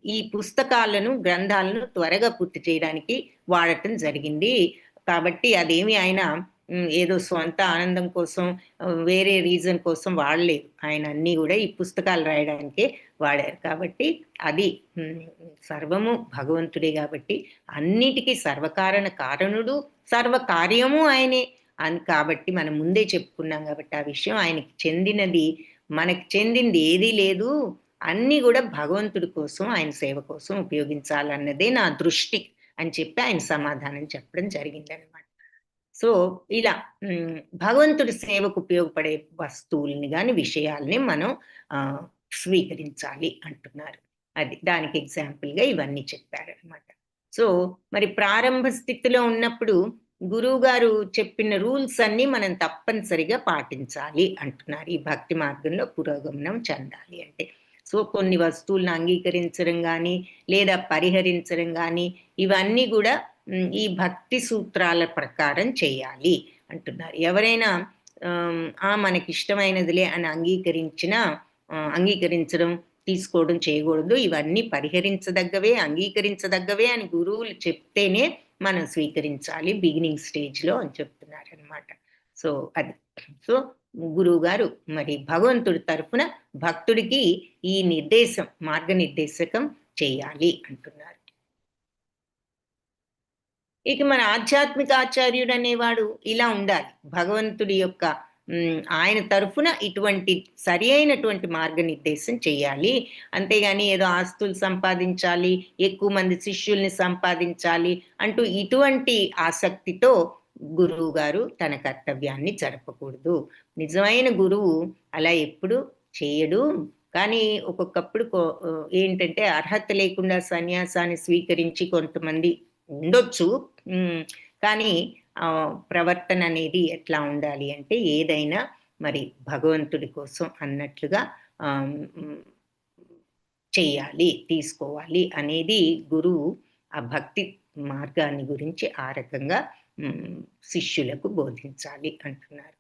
ఈ పుస్తకాలను, గ్రంథాలను త్వరగా పూర్తి చేయడానికి వాడటం జరిగింది. కాబట్టి అదేమి ఆయన ఏదో స్వంత ఆనందం కోసం, వేరే రీజన్ కోసం వాడలేదు. ఆయన అన్నీ కూడా ఈ పుస్తకాలు రాయడానికే వాడారు. కాబట్టి అది సర్వము భగవంతుడే కాబట్టి అన్నిటికీ సర్వకారణ కారణుడు, సర్వకార్యము ఆయనే అని కాబట్టి మనం ముందే చెప్పుకున్నాం కాబట్టి ఆ విషయం ఆయనకి చెందినది, మనకి చెందింది ఏదీ లేదు. అన్నీ కూడా భగవంతుడి కోసం, ఆయన సేవ కోసం ఉపయోగించాలన్నదే నా దృష్టి అని చెప్పి ఆయన సమాధానం చెప్పడం జరిగిందనమాట. సో ఇలా భగవంతుడి సేవకు ఉపయోగపడే వస్తువుల్ని కానీ విషయాల్ని మనం స్వీకరించాలి అంటున్నారు. అది దానికి ఎగ్జాంపుల్గా ఇవన్నీ చెప్పారనమాట. సో మరి ప్రారంభ స్థితిలో ఉన్నప్పుడు గురువు గారు చెప్పిన రూల్స్ అన్ని మనం తప్పనిసరిగా పాటించాలి అంటున్నారు. ఈ భక్తి మార్గంలో పురోగమనం చెందాలి అంటే సో కొన్ని వస్తువులను అంగీకరించడం కానీ లేదా పరిహరించడం కానీ ఇవన్నీ కూడా ఈ భక్తి సూత్రాల ప్రకారం చేయాలి అంటున్నారు. ఎవరైనా మనకి ఇష్టమైనదిలే అని అంగీకరించడం, తీసుకోవడం చేయకూడదు. ఇవన్నీ పరిహరించదగ్గవే, అంగీకరించదగ్గవే అని గురువులు చెప్తేనే మనం స్వీకరించాలి బిగినింగ్ స్టేజ్లో అని చెప్తున్నారు అనమాట. సో అది సో గురువు గారు మరి భగవంతుడి తరఫున భక్తుడికి ఈ మార్గనిర్దేశకం చేయాలి అంటున్నారు. ఇక మన ఆధ్యాత్మిక ఆచార్యుడు అనేవాడు ఇలా ఉండాలి. భగవంతుడి యొక్క ఆయన తరఫున ఇటువంటి సరి అయినటువంటి మార్గనిర్దేశం చేయాలి. అంతేగాని ఏదో ఆస్తులు సంపాదించాలి, ఎక్కువ మంది శిష్యుల్ని సంపాదించాలి అంటూ ఇటువంటి ఆసక్తితో గురువు గారు తన కర్తవ్యాన్ని జరపకూడదు. నిజమైన గురువు అలా ఎప్పుడు చేయడు. కానీ ఒక్కొక్కప్పుడు ఏంటంటే అర్హత లేకుండా సన్యాసాన్ని స్వీకరించి కొంతమంది ఉండొచ్చు. కానీ ప్రవర్తన అనేది ఎట్లా ఉండాలి అంటే ఏదైనా మరి భగవంతుడి కోసం అన్నట్లుగా చెయ్యాలి, తీసుకోవాలి అనేది గురువు ఆ భక్తి మార్గాన్ని గురించి ఆ రకంగా శిష్యులకు బోధించాలి అంటున్నారు.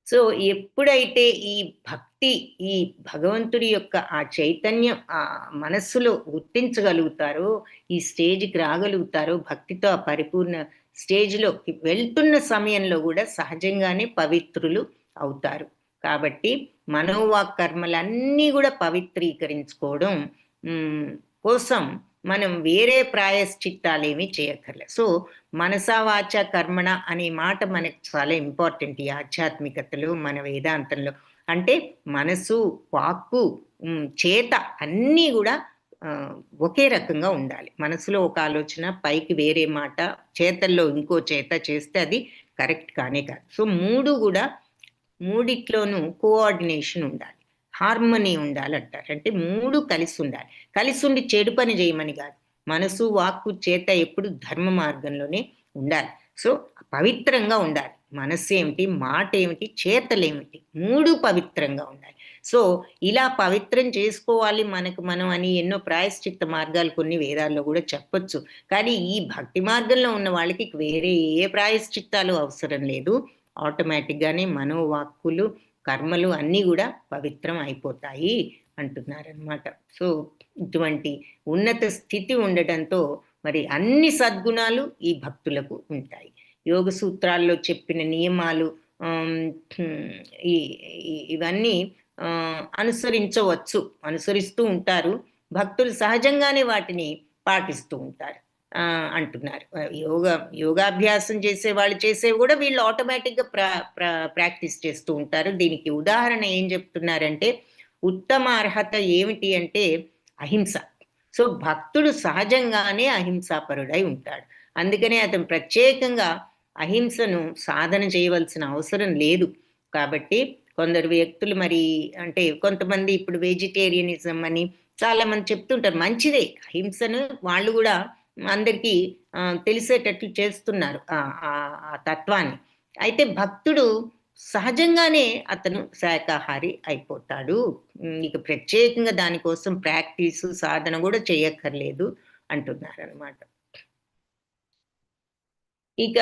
సో ఎప్పుడైతే ఈ భక్తి, ఈ భగవంతుడి యొక్క ఆ చైతన్యం ఆ మనస్సులో గుర్తించగలుగుతారో, ఈ స్టేజ్‌కి రాగలుగుతారో, భక్తితో ఆ పరిపూర్ణ స్టేజ్‌లోకి వెళ్తున్న సమయంలో గూడా సహజంగానే పవిత్రులు అవుతారు. కాబట్టి మనోవాక్ కర్మలన్నీ గూడా పవిత్రీకరించుకోవడం కోసం మనం వేరే ప్రాయశ్చిత్తాలేమీ చేయక్కర్లేదు. సో, మనసా వాచ కర్మణ అనే మాట మనకు చాలా ఇంపార్టెంట్ ఈ ఆధ్యాత్మికతలో, మన వేదాంతంలో. అంటే మనసు, వాక్కు, చేత అన్నీ గూడా ఒకే రకంగా ఉండాలి. మనసులో ఒక ఆలోచన, పైకి వేరే మాట, చేతల్లో ఇంకో చేత చేస్తే అది కరెక్ట్ కానే కాదు. సో, 3 గూడా మూడిట్లోనూ కోఆర్డినేషన్ ఉండాలి. హార్మనీ ఉండాలంటారు. అంటే 3 కలిసుండాలి. కలిసుండి చెడు పని జేయమని గాదు. మనసు, వాక్కు, చేత ఎప్పుడు ధర్మ మార్గంలోనే ఉండాలి. సో, పవిత్రంగా ఉండాలి. మనస్సేమిటి, మాటేమిటి, చేతలేమిటి 3 పవిత్రంగా ఉండాలి. సో, ఇలా పవిత్రం చేసుకోవాలి మనకు మనం అని ఎన్నో ప్రాయశ్చిత్త మార్గాలు కొన్ని వేదాల్లో గూడా చెప్పొచ్చు. కానీ ఈ భక్తి మార్గంలో ఉన్న వాళ్ళకి వేరే ఏ ప్రాయశ్చిత్తాలు అవసరం లేదు. ఆటోమేటిక్‌గానే మనోవాక్కులు, కర్మలు అన్నీ గూడా పవిత్రం అయిపోతాయి అంటున్నారనమాట. సో, ఇటువంటి ఉన్నత స్థితి ఉండటంతో మరి అన్ని సద్గుణాలు ఈ భక్తులకు ఉంటాయి. యోగ సూత్రాల్లో చెప్పిన నియమాలు ఈ ఇవన్నీ అనుసరించవచ్చు. అనుసరిస్తూ ఉంటారు. భక్తులు సహజంగానే వాటిని పాటిస్తూ ఉంటారు అంటున్నారు. యోగాభ్యాసం చేసేవాళ్ళు చేసేవి గూడా వీళ్ళు ఆటోమేటిక్‌గా ప్రాక్టీస్ చేస్తూ ఉంటారు. దీనికి ఉదాహరణ ఏం చెప్తున్నారంటే, ఉత్తమ అర్హత ఏమిటి అంటే అహింస. సో, భక్తుడు సహజంగానే అహింసాపరుడై ఉంటాడు. అందుకనే అతను ప్రత్యేకంగా అహింసను సాధన చేయవలసిన అవసరం లేదు. కాబట్టి కొందరు వ్యక్తులు మరి అంటే కొంతమంది ఇప్పుడు వెజిటేరియనిజం అని చాలామంది చెప్తుంటారు. మంచిదే. అహింసను వాళ్ళు గూడా అందరికీ తెలిసేటట్లు చేస్తున్నారు ఆ తత్వాన్ని. అయితే భక్తుడు సహజంగానే అతను శాకాహారి అయిపోతాడు. ఇక ప్రత్యేకంగా దానికోసం ప్రాక్టీసు, సాధన గూడా చేయక్కర్లేదు అంటున్నారనమాట. ఇక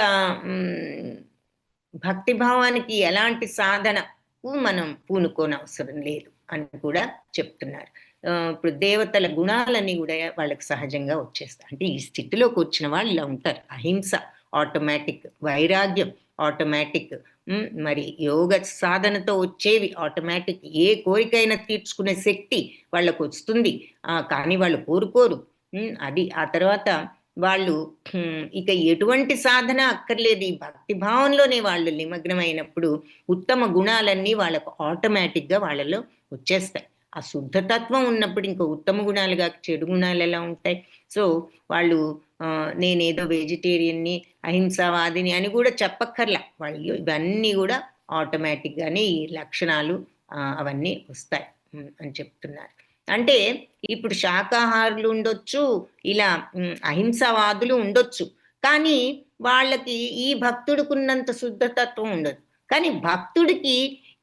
భక్తి భావానికి ఎలాంటి సాధనకు మనం పూనుకోనవసరం లేదు అని కూడా చెప్తున్నారు. ఇప్పుడు దేవతల గుణాలన్నీ గూడా వాళ్ళకి సహజంగా వచ్చేస్తాయి. అంటే ఈ స్థితిలోకి వచ్చిన వాళ్ళు ఇలా ఉంటారు. అహింస ఆటోమేటిక్, వైరాగ్యం ఆటోమేటిక్, మరి యోగ సాధనతో వచ్చేవి ఆటోమేటిక్. ఏ కోరికైనా తీర్చుకునే శక్తి వాళ్ళకొస్తుంది. కానీ వాళ్ళు కోరుకోరు. అది ఆ తర్వాత వాళ్ళు ఇక ఎటువంటి సాధన అక్కర్లేదు. ఈ భక్తి భావంలోనే వాళ్ళు నిమగ్నమైనప్పుడు ఉత్తమ గుణాలన్నీ వాళ్ళకు ఆటోమేటిక్‌గా వాళ్ళలో వచ్చేస్తాయి. ఆ శుద్ధతత్వం ఉన్నప్పుడు ఇంక ఉత్తమ గుణాలుగా చెడు గుణాలు ఎలా ఉంటాయి? సో, వాళ్ళు నేనేదో వెజిటేరియన్‌ని, అహింసావాదిని అని గూడా చెప్పక్కర్లా. వాళ్ళు ఇవన్నీ గూడా ఆటోమేటిక్‌గానే ఈ లక్షణాలు అవన్నీ వస్తాయి అని చెప్తున్నారు. అంటే ఇప్పుడు శాకాహారులు ఉండొచ్చు, ఇలా అహింసావాదులు ఉండొచ్చు. కానీ వాళ్ళకి ఈ భక్తుడికున్నంత శుద్ధతత్వం ఉండదు. కానీ భక్తుడికి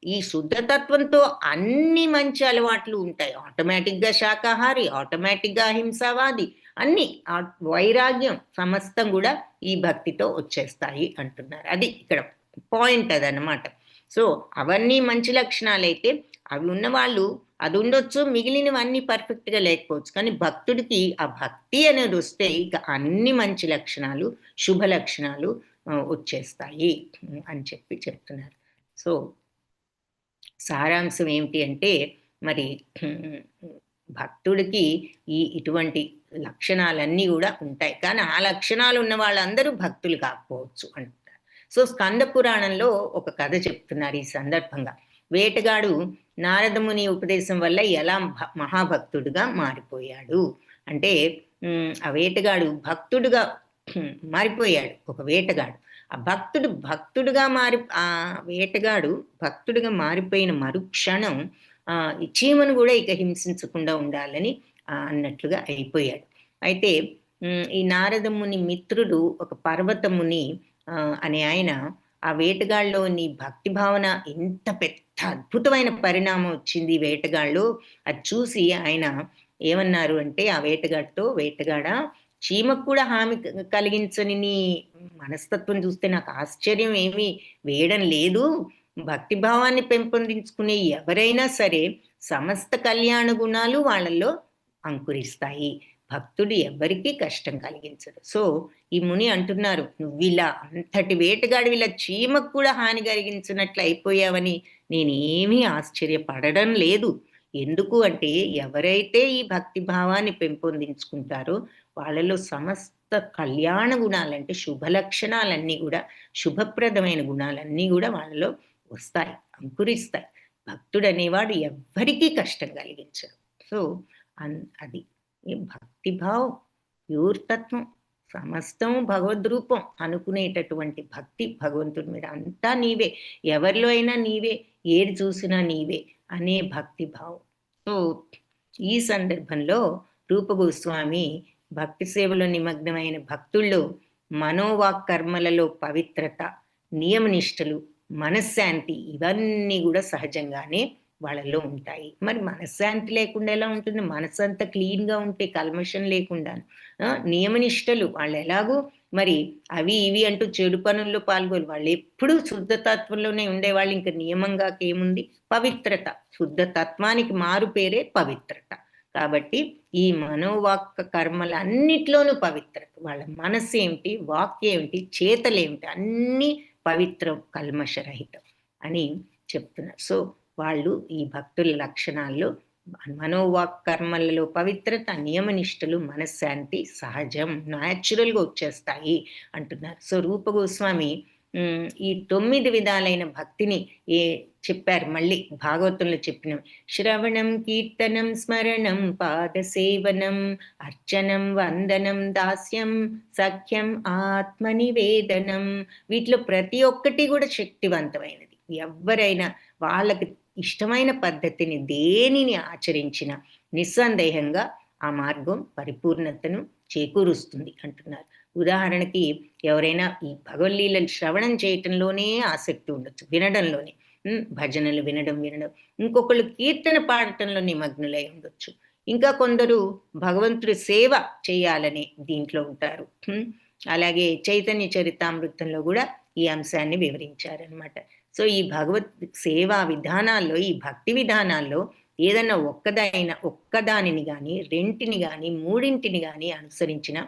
ఈ శుద్ధతత్వంతో అన్ని మంచి అలవాట్లు ఉంటాయి. ఆటోమేటిక్‌గా శాకాహారి, ఆటోమేటిక్‌గా అహింసావాది అన్నీ వైరాగ్యం సమస్తం గూడా ఈ భక్తితో వచ్చేస్తాయి అంటున్నారు. అది ఇక్కడ పాయింట్ అదనమాట. సో, అవన్నీ మంచి లక్షణాలైతే అవి ఉన్నవాళ్ళు అది ఉండొచ్చు, మిగిలినవన్నీ పర్ఫెక్ట్‌గా లేకపోవచ్చు. కానీ భక్తుడికి ఆ భక్తి అనేది వస్తే ఇక అన్ని మంచి లక్షణాలు, శుభ లక్షణాలు వచ్చేస్తాయి అని చెప్తున్నారు. సో, సారాంశం ఏమిటి అంటే మరి భక్తుడికి ఇటువంటి లక్షణాలన్నీ గూడా ఉంటాయి. కానీ ఆ లక్షణాలు ఉన్న వాళ్ళందరూ భక్తులు కాకపోవచ్చు అంటారు. సో, స్కంద పురాణంలో ఒక కథ చెప్తున్నారు ఈ సందర్భంగా. వేటగాడు నారదముని ఉపదేశం వల్ల ఎలా మహాభక్తుడుగా మారిపోయాడు. అంటే ఆ వేటగాడు భక్తుడుగా మారిపోయాడు. ఒక వేటగాడు. ఆ వేటగాడు భక్తుడిగా మారిపోయిన మరుక్షణం ఈ చీమను గూడా ఇక హింసించకుండా ఉండాలని అన్నట్లుగా అయిపోయాడు. అయితే ఈ నారదముని మిత్రుడు ఒక పర్వతముని అనే ఆయన ఆ వేటగాడిలోని భక్తి భావన ఎంత పెద్ద అద్భుతమైన పరిణామం వచ్చింది ఈ వేటగాళ్ళు. అది చూసి ఆయన ఏమన్నారు అంటే ఆ వేటగాడితో, వేటగాడా చీమకు కూడా హాని కలిగించని నీ మనస్తత్వం చూస్తే నాకు ఆశ్చర్యం ఏమీ వేయడం లేదు. భక్తి భావాన్ని పెంపొందించుకునే ఎవరైనా సరే సమస్త కళ్యాణ గుణాలు వాళ్ళలో అంకురిస్తాయి. భక్తుడు ఎవరికీ కష్టం కలిగించడు. సో ఈ ముని అంటున్నారు, నువ్విలా అంతటి వేటగాడు ఇలా చీమకు కూడా హాని కలిగించినట్లు అయిపోయావని నేనేమీ ఆశ్చర్యపడడం లేదు. ఎందుకు అంటే ఎవరైతే ఈ భక్తి భావాన్ని పెంపొందించుకుంటారో వాళ్ళలో సమస్త కళ్యాణ గుణాలంటే శుభ లక్షణాలన్నీ కూడా, శుభప్రదమైన గుణాలన్నీ కూడా వాళ్ళలో వస్తాయి, అంకురిస్తాయి. భక్తుడు అనేవాడు ఎవ్వరికీ కష్టం కలిగించడు. సో అది భక్తిభావం, ప్యూర్ తత్వం, సమస్తం భగవద్రూపం అనుకునేటటువంటి భక్తి భగవంతుడి మీద. అంతా నీవే, ఎవరిలో అయినా నీవే, ఏది చూసినా నీవే అనే భక్తి భావం. సో ఈ సందర్భంలో రూప గోస్వామి భక్తి సేవలో నిమగ్నమైన భక్తుల్లో మనోవాక్ కర్మలలో పవిత్రత, నియమనిష్టలు, మనశ్శాంతి ఇవన్నీ కూడా సహజంగానే వాళ్ళలో ఉంటాయి. మరి మనశ్శాంతి లేకుండా ఎలా ఉంటుంది? మనసు అంతా క్లీన్గా ఉంటే, కల్మషం లేకుండా. నియమనిష్టలు వాళ్ళు ఎలాగో మరి అవి ఇవి అంటూ చెడు పనుల్లో పాల్గొని వాళ్ళు ఎప్పుడూ శుద్ధతత్వంలోనే ఉండేవాళ్ళు. ఇంకా నియమంగా ఏముంది? పవిత్రత. శుద్ధతత్వానికి మారు పేరే పవిత్రత. కాబట్టి ఈ మనోవాక్ కర్మలన్నిట్లోనూ పవిత్రత. వాళ్ళ మనస్సు ఏమిటి, వాక్యం ఏమిటి, చేతలేమిటి, అన్నీ పవిత్రం, కల్మషరహితం అని చెప్తున్నారు. సో వాళ్ళు ఈ భక్తుల లక్షణాల్లో మనోవాక్ కర్మలలో పవిత్రత, నియమనిష్టలు, మనశ్శాంతి సహజం, న్యాచురల్గా వచ్చేస్తాయి అంటున్నారు. సో రూప గోస్వామి ఈ 9 విధాలైన భక్తిని చెప్పారు. మళ్ళీ భాగవతంలో చెప్పిన శ్రవణం, కీర్తనం, స్మరణం, పాదసేవనం, అర్చనం, వందనం, దాస్యం, సఖ్యం, ఆత్మనివేదనం. వీటిలో ప్రతి ఒక్కటి కూడా శక్తివంతమైనది. ఎవరైనా వాళ్ళకి ఇష్టమైన పద్ధతిని దేనిని ఆచరించిన నిస్సందేహంగా ఆ మార్గం పరిపూర్ణతను చేకూరుస్తుంది అంటున్నారు. ఉదాహరణకి ఎవరైనా ఈ భగవద్లీలను శ్రవణం చేయటంలోనే ఆసక్తి ఉండొచ్చు, వినడంలోనే, భజనలు వినడం. ఇంకొకళ్ళు కీర్తన పాడటంలో నిమగ్నులై ఉండొచ్చు. ఇంకా కొందరు భగవంతుడి సేవ చేయాలని దీంట్లో ఉంటారు. అలాగే చైతన్య చరితామృతంలో కూడా ఈ అంశాన్ని వివరించారనమాట. సో ఈ భగవత్ సేవా విధానాల్లో, ఈ భక్తి విధానాల్లో ఏదన్నా ఒక్కదానిని కానీ, రెంటిని కానీ, మూడింటిని కానీ అనుసరించిన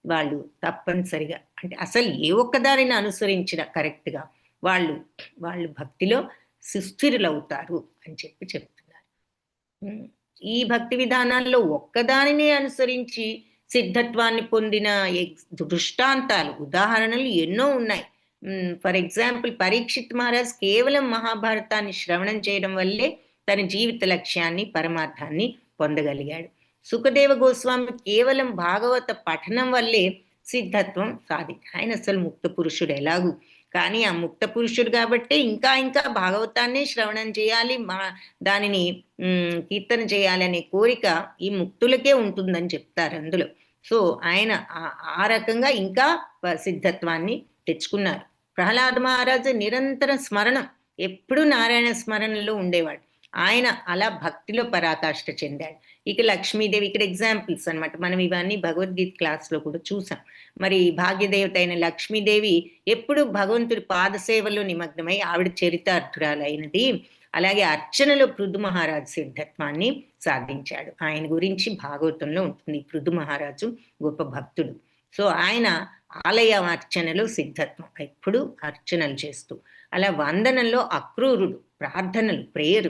వాళ్ళు తప్పనిసరిగా, అంటే అసలు ఏ ఒక్కదానిని అనుసరించిన కరెక్ట్గా వాళ్ళు భక్తిలో సుస్థిరులవుతారు అని చెప్తున్నారు. ఈ భక్తి విధానాల్లో ఒక్కదానినే అనుసరించి సిద్ధత్వాన్ని పొందిన దృష్టాంతాలు, ఉదాహరణలు ఎన్నో ఉన్నాయి. ఫర్ ఎగ్జాంపుల్ పరీక్షిత్ మహారాజ్ కేవలం మహాభారతాన్ని శ్రవణం చేయడం వల్లే తన జీవిత లక్ష్యాన్ని, పరమార్థాన్ని పొందగలిగాడు. సుఖదేవ గోస్వామి కేవలం భాగవత పఠనం వల్లే సిద్ధత్వం ఆయన అసలు ముక్త పురుషుడు ఎలాగూ. కానీ ఆ ముక్త పురుషుడు కాబట్టి ఇంకా భాగవతాన్ని శ్రవణం చేయాలి, దానిని కీర్తన చేయాలి అనే కోరిక ఈ ముక్తులకే ఉంటుందని చెప్తారు అందులో. సో ఆయన ఆ రకంగా ఇంకా సిద్ధత్వాన్ని తెచ్చుకున్నారు. ప్రహ్లాద మహారాజు నిరంతరం స్మరణం, ఎప్పుడూ నారాయణ స్మరణలో ఉండేవాడు. ఆయన అలా భక్తిలో పరాకాష్ఠ చెందాడు. ఇక లక్ష్మీదేవి, ఇక్కడ ఎగ్జాంపుల్స్ అనమాట. మనం ఇవన్నీ భగవద్గీత క్లాస్లో కూడా చూసాం. మరి భాగ్యదేవత అయిన లక్ష్మీదేవి ఎప్పుడు భగవంతుడి పాదసేవలో నిమగ్నమై ఆవిడ చరితార్థురాలైనది. అలాగే అర్చనలో పృథు మహారాజు సిద్ధత్వాన్ని సాధించాడు. ఆయన గురించి భాగవతంలో ఉంటుంది. పృథు మహారాజు గొప్ప భక్తుడు. సో ఆయన ఆలయ అర్చనలో సిద్ధత్వం, ఎప్పుడు అర్చనలు చేస్తూ. అలా వందనంలో అక్రూరుడు, ప్రార్థనలు, ప్రేయర్.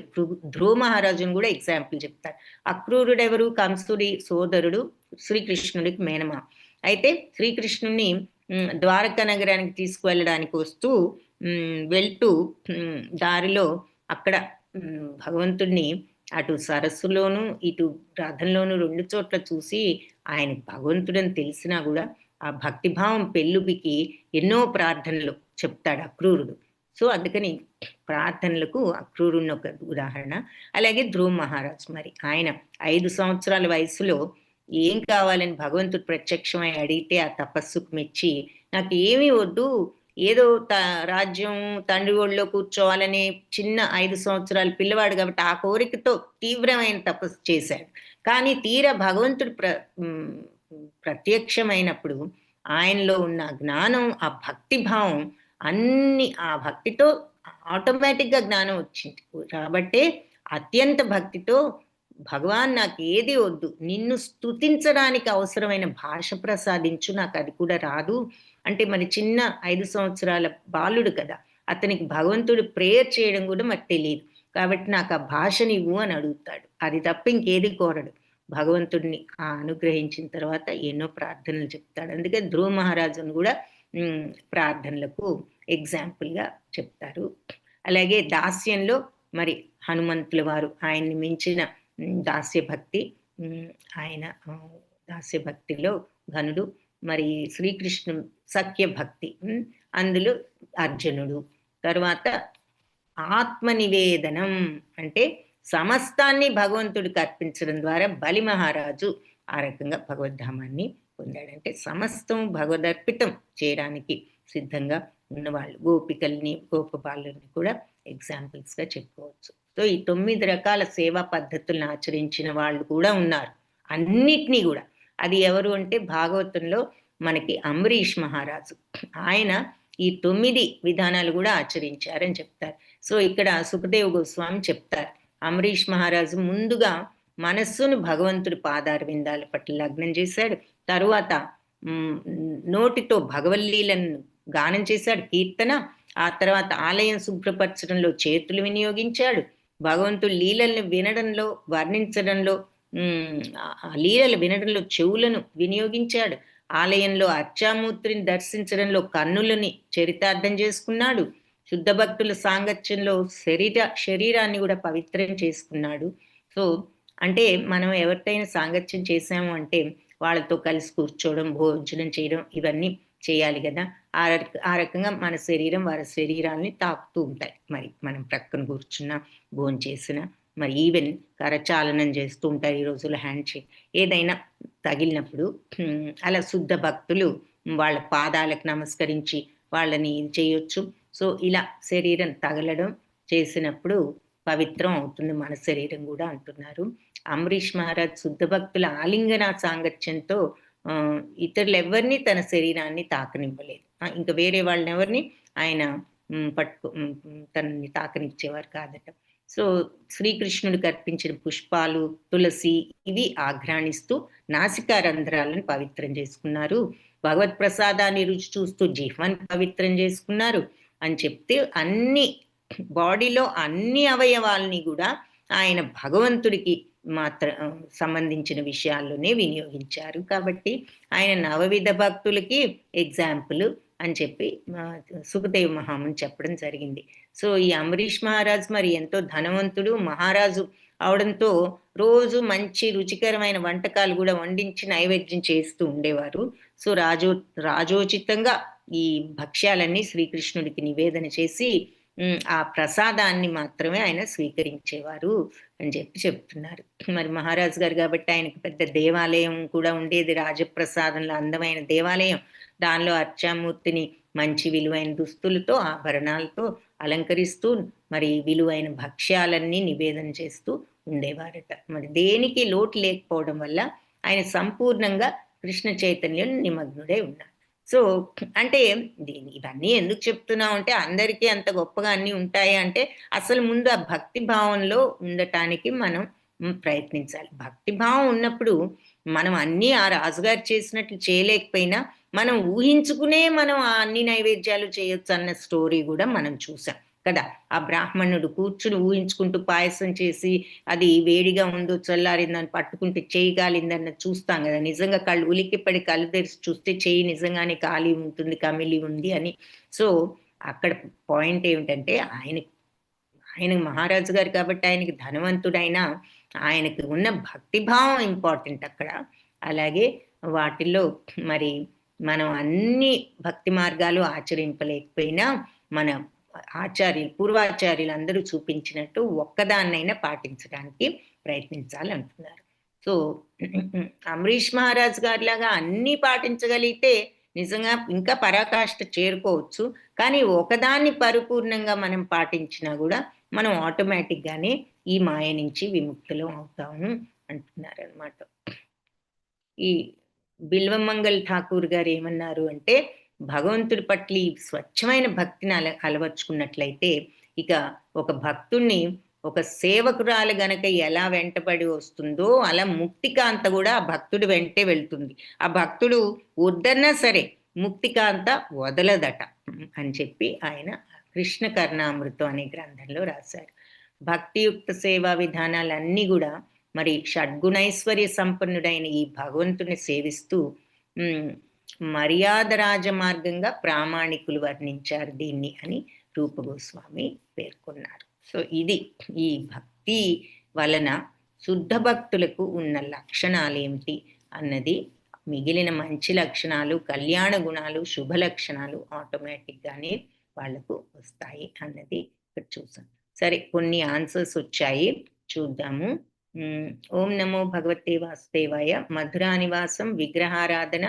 ధ్రువ మహారాజును కూడా ఎగ్జాంపుల్ చెప్తారు. అక్రూరుడు ఎవరు? కంసుడి సోదరుడు, శ్రీకృష్ణుడికి మేనమా. అయితే శ్రీకృష్ణుని ద్వారకా నగరానికి తీసుకువెళ్ళడానికి వెళ్తూ దారిలో అక్కడ భగవంతుడిని అటు సరస్సులోను ఇటు రథంలోను 2 చోట్ల చూసి ఆయన భగవంతుడని తెలిసినా కూడా ఆ భక్తిభావం పెళ్ళుబికి ఎన్నో ప్రార్థనలు చెప్తాడు అక్రూరుడు. సో అందుకని ప్రార్థనలకు అక్రూరుని ఒక ఉదాహరణ. అలాగే ధ్రువ మహారాజు, మరి ఆయన 5 సంవత్సరాల వయసులో ఏం కావాలని భగవంతుడు ప్రత్యక్షమై అడిగితే ఆ తపస్సుకు మెచ్చి, నాకు ఏమీ వద్దు, ఏదో రాజ్యం, తండ్రి ఒళ్ళో కూర్చోవాలనే చిన్న 5 సంవత్సరాల పిల్లవాడు కాబట్టి ఆ కోరికతో తీవ్రమైన తపస్సు చేశాడు. కానీ తీరా భగవంతుడు ప్రత్యక్షమైనప్పుడు ఆయనలో ఉన్న జ్ఞానం, ఆ భక్తి భావం, ఆ భక్తితో ఆటోమేటిక్గా జ్ఞానం వచ్చింది. కాబట్టే అత్యంత భక్తితో భగవాన్ నాకు ఏది వద్దు, నిన్ను స్తుతించడానికి అవసరమైన భాష ప్రసాదించు, నాకు అది కూడా రాదు అంటే మరి చిన్న 5 సంవత్సరాల బాలుడు కదా, అతనికి భగవంతుడు ప్రేయర్ చేయడం కూడా మరి తెలియదు. కాబట్టి నాకు ఆ భాషనివ్వు అని అడుగుతాడు. అది తప్ప ఇంకేది కోరడు. భగవంతుడిని అనుగ్రహించిన తర్వాత ఎన్నో ప్రార్థనలు చెప్తాడు. అందుకే ధ్రువ మహారాజును కూడా ప్రార్థనలకు ఎగ్జాంపుల్గా చెప్తారు. అలాగే దాస్యంలో మరి హనుమంతుల వారు ఆయన్ని మించిన దాస్య భక్తి, ఆయన దాస్య భక్తిలో ఘనుడు. మరి శ్రీకృష్ణు సఖ్య భక్తి, అందులో అర్జునుడు. తర్వాత ఆత్మ నివేదనం అంటే సమస్తాన్ని భగవంతుడికి అర్పించడం ద్వారా బలి మహారాజు ఆ రకంగా భగవద్ధామాన్ని పొందాడంటే సమస్తం భగవదర్పితం చేయడానికి సిద్ధంగా ఉన్నవాళ్ళు గోపికల్ని గోపబాలుని కూడా ఎగ్జాంపుల్స్గా చెప్పుకోవచ్చు. సో ఈ 9 రకాల సేవా పద్ధతులను ఆచరించిన వాళ్ళు కూడా ఉన్నారు. అన్నిటినీ కూడా అది ఎవరు అంటే భాగవతంలో మనకి అంబరీష్ మహారాజు, ఆయన ఈ 9 విధానాలు కూడా ఆచరించారని చెప్తారు. సో ఇక్కడ సుఖదేవ్ గోస్వామి చెప్తారు, అంబరీష్ మహారాజు ముందుగా మనస్సును భగవంతుడి పాదార విందాల పట్ల లగ్నం చేశాడు. తరువాత నోటితో భగవల్లీలను గానం చేశాడు, కీర్తన. ఆ తర్వాత ఆలయం శుభ్రపరచడంలో చేతులు వినియోగించాడు. భగవంతుడి లీలల్ని వినడంలో, వర్ణించడంలో, లీలలు వినడంలో చెవులను వినియోగించాడు. ఆలయంలో అర్చామూర్తిని దర్శించడంలో కన్నులని చరితార్థం చేసుకున్నాడు. శుద్ధ భక్తుల సాంగత్యంలో శరీరాన్ని కూడా పవిత్రం చేసుకున్నాడు. సో అంటే మనం ఎవరితోనైనా సాంగత్యం చేసాము అంటే వాళ్ళతో కలిసి కూర్చోవడం, భోజనం చేయడం, ఇవన్నీ చేయాలి కదా. ఆ రకంగా మన శరీరం వారి శరీరాలని తాకుతూ ఉంటాయి. మరి మనం ప్రక్కన కూర్చున్నా, భోజనం చేసినా, మరి ఈవెన్ కరచాలనం చేస్తూ ఉంటారు ఈ రోజుల్లో, హ్యాండ్ షేక్ ఏదైనా తగిలినప్పుడు. అలా శుద్ధ భక్తులు వాళ్ళ పాదాలకు నమస్కరించి వాళ్ళని ఇది చేయొచ్చు. సో ఇలా శరీరం తగలడం చేసినప్పుడు పవిత్రం అవుతుంది మన శరీరం కూడా అంటున్నారు. అంబరీష్ మహారాజ్ శుద్ధ భక్తుల ఆలింగన సాంగత్యంతో ఇతరులు ఎవరిని తన శరీరాన్ని తాకనివ్వలేదు. ఇంకా వేరే వాళ్ళని ఎవరిని ఆయన తనని తాకనిచ్చేవారు కాదట. సో శ్రీకృష్ణుడికి అర్పించిన పుష్పాలు, తులసి ఇవి ఆఘ్రాణిస్తూ నాసికా రంధ్రాలను పవిత్రం చేసుకున్నారు. భగవత్ ప్రసాదాన్ని రుచి చూస్తూ జిహ్వాన్ని పవిత్రం చేసుకున్నారు అని చెప్తే అన్ని బాడీలో అన్ని అవయవాల్ని కూడా ఆయన భగవంతుడికి సంబంధించిన విషయాల్లోనే వినియోగించారు. కాబట్టి ఆయన నవవిధ భక్తులకి ఎగ్జాంపుల్ అని చెప్పి సుఖదేవ్ మహాముని చెప్పడం జరిగింది. సో ఈ అంబరీష్ మహారాజు మరి ఎంతో ధనవంతుడు మహారాజు అవడంతో రోజు మంచి రుచికరమైన వంటకాలు కూడా వండించి నైవేద్యం చేస్తూ ఉండేవారు. సో రాజోచితంగా ఈ భక్ష్యాలన్నీ శ్రీకృష్ణుడికి నివేదన చేసి ఆ ప్రసాదాన్ని మాత్రమే ఆయన స్వీకరించేవారు అని చెప్పి చెప్తున్నారు. మరి మహారాజు గారు కాబట్టి ఆయనకు పెద్ద దేవాలయం కూడా ఉండేది, రాజప్రసాదంలో అందమైన దేవాలయం. దానిలో అర్చామూర్తిని మంచి విలువైన దుస్తులతో, ఆభరణాలతో అలంకరిస్తూ మరి విలువైన భక్ష్యాలన్నీ నివేదన చేస్తూ ఉండేవారట. మరి దేనికి లోటు లేకపోవడం వల్ల ఆయన సంపూర్ణంగా కృష్ణ చైతన్యం నిమగ్నుడై ఉన్నారు. సో అంటే ఇవన్నీ ఎందుకు చెప్తున్నాం అంటే అందరికీ అంత గొప్పగా అన్నీ ఉంటాయి అంటే అసలు ముందు ఆ భక్తి భావంలో ఉండటానికి మనం ప్రయత్నించాలి. భక్తి భావం ఉన్నప్పుడు మనం అన్నీ ఆ రాజుగారు చేసినట్లు చేయలేకపోయినా మనం ఊహించుకునే మనం ఆ అన్ని నైవేద్యాలు చేయొచ్చు అన్న స్టోరీ కూడా మనం చూసాం కదా. ఆ బ్రాహ్మణుడు కూర్చుని ఊహించుకుంటూ పాయసం చేసి అది వేడిగా ఉందో చల్లారిందని పట్టుకుంటే చేయి కాలిందన్న చూస్తాం కదా. నిజంగా కళ్ళు ఉలిక్కిపడి కళ్ళు తెరిచి చూస్తే చేయి నిజంగానే కాలి ఉంటుంది, కమిలి ఉంది అని. సో అక్కడ పాయింట్ ఏమిటంటే ఆయన మహారాజు గారు కాబట్టి ఆయనకి ధనవంతుడైనా ఆయనకి ఉన్న భక్తిభావం ఇంపార్టెంట్ అక్కడ. అలాగే వాటిల్లో మరి మనం అన్ని భక్తి మార్గాలు ఆచరింపలేకపోయినా మన పూర్వాచార్యులు అందరూ చూపించినట్టు ఒక్కదాన్నైనా పాటించడానికి ప్రయత్నించాలంటున్నారు. సో అంబరీష్ మహారాజు గారి లాగా అన్ని పాటించగలిగితే నిజంగా ఇంకా పరాకాష్ఠ చేరుకోవచ్చు. కానీ ఒకదాన్ని పరిపూర్ణంగా మనం పాటించినా కూడా మనం ఆటోమేటిక్ గానే ఈ మాయ నుంచి విముక్తులం అవుతాము అంటున్నారు అన్నమాట. ఈ బిల్వమంగళ్ ఠాకూర్ గారు ఏమన్నారు అంటే భగవంతుడి పట్ల ఈ స్వచ్ఛమైన భక్తిని అలవర్చుకున్నట్లయితే ఇక ఒక భక్తుణ్ణి ఒక సేవకురాలు గనక ఎలా వెంటబడి వస్తుందో అలా ముక్తికాంత కూడా ఆ భక్తుడి వెంటే వెళ్తుంది. ఆ భక్తుడు వద్దన్నా సరే ముక్తికాంత వదలదట అని చెప్పి ఆయన కృష్ణ కర్ణామృతం అనే గ్రంథంలో రాశారు. భక్తియుక్త సేవా విధానాలన్నీ కూడా మరి షడ్గుణైశ్వర్య సంపన్నుడైన ఈ భగవంతుని సేవిస్తూ మర్యాద రాజమార్గంగా ప్రామాణికులు వర్ణించారు దీన్ని అని రూప గోస్వామి పేర్కొన్నారు. సో ఇది ఈ భక్తి వలన శుద్ధ భక్తులకు ఉన్న లక్షణాలు ఏమిటి అన్నది, మిగిలిన మంచి లక్షణాలు, కళ్యాణ గుణాలు, శుభ లక్షణాలు ఆటోమేటిక్గానే వాళ్లకు వస్తాయి అన్నది ఇక్కడ చూసాం. సరే, కొన్ని ఆన్సర్స్ వచ్చాయి, చూద్దాము. ఓం నమో భగవతే వాసుదేవాయ. మధురా నివాసం, విగ్రహారాధన,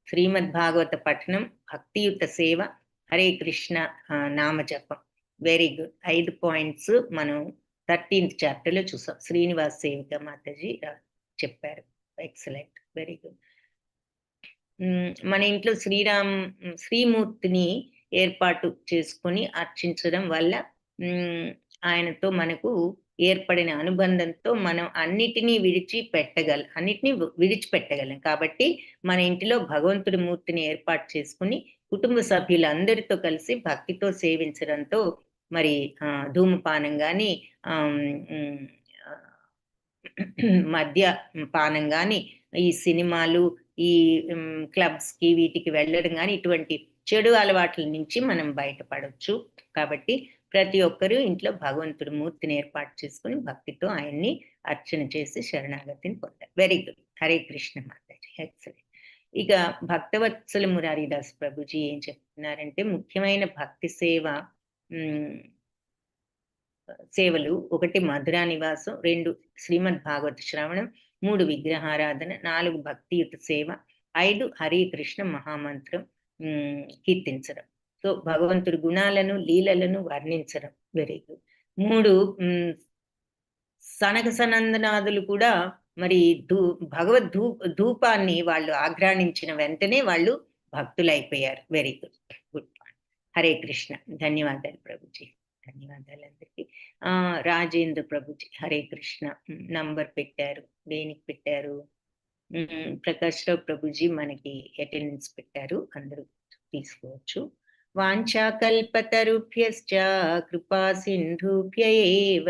శ్రీమద్ భాగవత పఠనం, భక్తియుత సేవ, హరే కృష్ణ నామజపం. Very good. 5 పాయింట్స్ మనం 13th చాప్టర్లో చూసాం. శ్రీనివాస్ సేవిక మాతాజీ చెప్పారు. Excellent, very good. మన ఇంట్లో శ్రీమూర్తిని ఏర్పాటు చేసుకొని అర్చించడం వల్ల ఆయనతో మనకు ఏర్పడిన అనుబంధంతో మనం అన్నిటినీ విడిచిపెట్టగలం. కాబట్టి మన ఇంటిలో భగవంతుడి మూర్తిని ఏర్పాటు చేసుకుని కుటుంబ సభ్యులందరితో కలిసి భక్తితో సేవించడంతో మరి ధూమపానం కానీ, మద్యపానం కానీ, ఈ సినిమాలు, ఈ క్లబ్స్కి వీటికి వెళ్ళడం కానీ ఇటువంటి చెడు అలవాట్ల నుంచి మనం బయటపడవచ్చు. కాబట్టి ప్రతి ఒక్కరూ ఇంట్లో భగవంతుడి మూర్తిని ఏర్పాటు చేసుకుని భక్తితో ఆయన్ని అర్చన చేసి శరణాగతిని పొందారు. Very good. Hare Krishna Mataji, excellent. ఇక భక్తవత్సల మురారిదాస్ ప్రభుజీ ఏం చెప్తున్నారంటే, ముఖ్యమైన భక్తి సేవలు 1 మధురా నివాసం, 2 శ్రీమద్ భాగవత శ్రవణం, 3 విగ్రహారాధన, 4 భక్తియుత సేవ, 5 హరే కృష్ణ మహామంత్రం కీర్తించడం. సో భగవంతుడి గుణాలను, లీలలను వర్ణించడం. Very good. 3 సనక సనందనాదులు కూడా మరి ధూపాన్ని వాళ్ళు ఆఘ్రాణించిన వెంటనే వాళ్ళు భక్తులైపోయారు. Very good, good. Hare Krishna. ధన్యవాదాలు ప్రభుజీ, ధన్యవాదాలు అందరికీ. రాజేంద్ర ప్రభుజీ, హరే కృష్ణ. నంబర్ పెట్టారు, దేనికి పెట్టారు? ప్రకాష్ రావు ప్రభుజీ మనకి అటెండెన్స్ పెట్టారు, అందరూ తీసుకోవచ్చు. వాంఛాకల్పతరుభ్యశ్చ కృపా సింధుభ్య ఏవ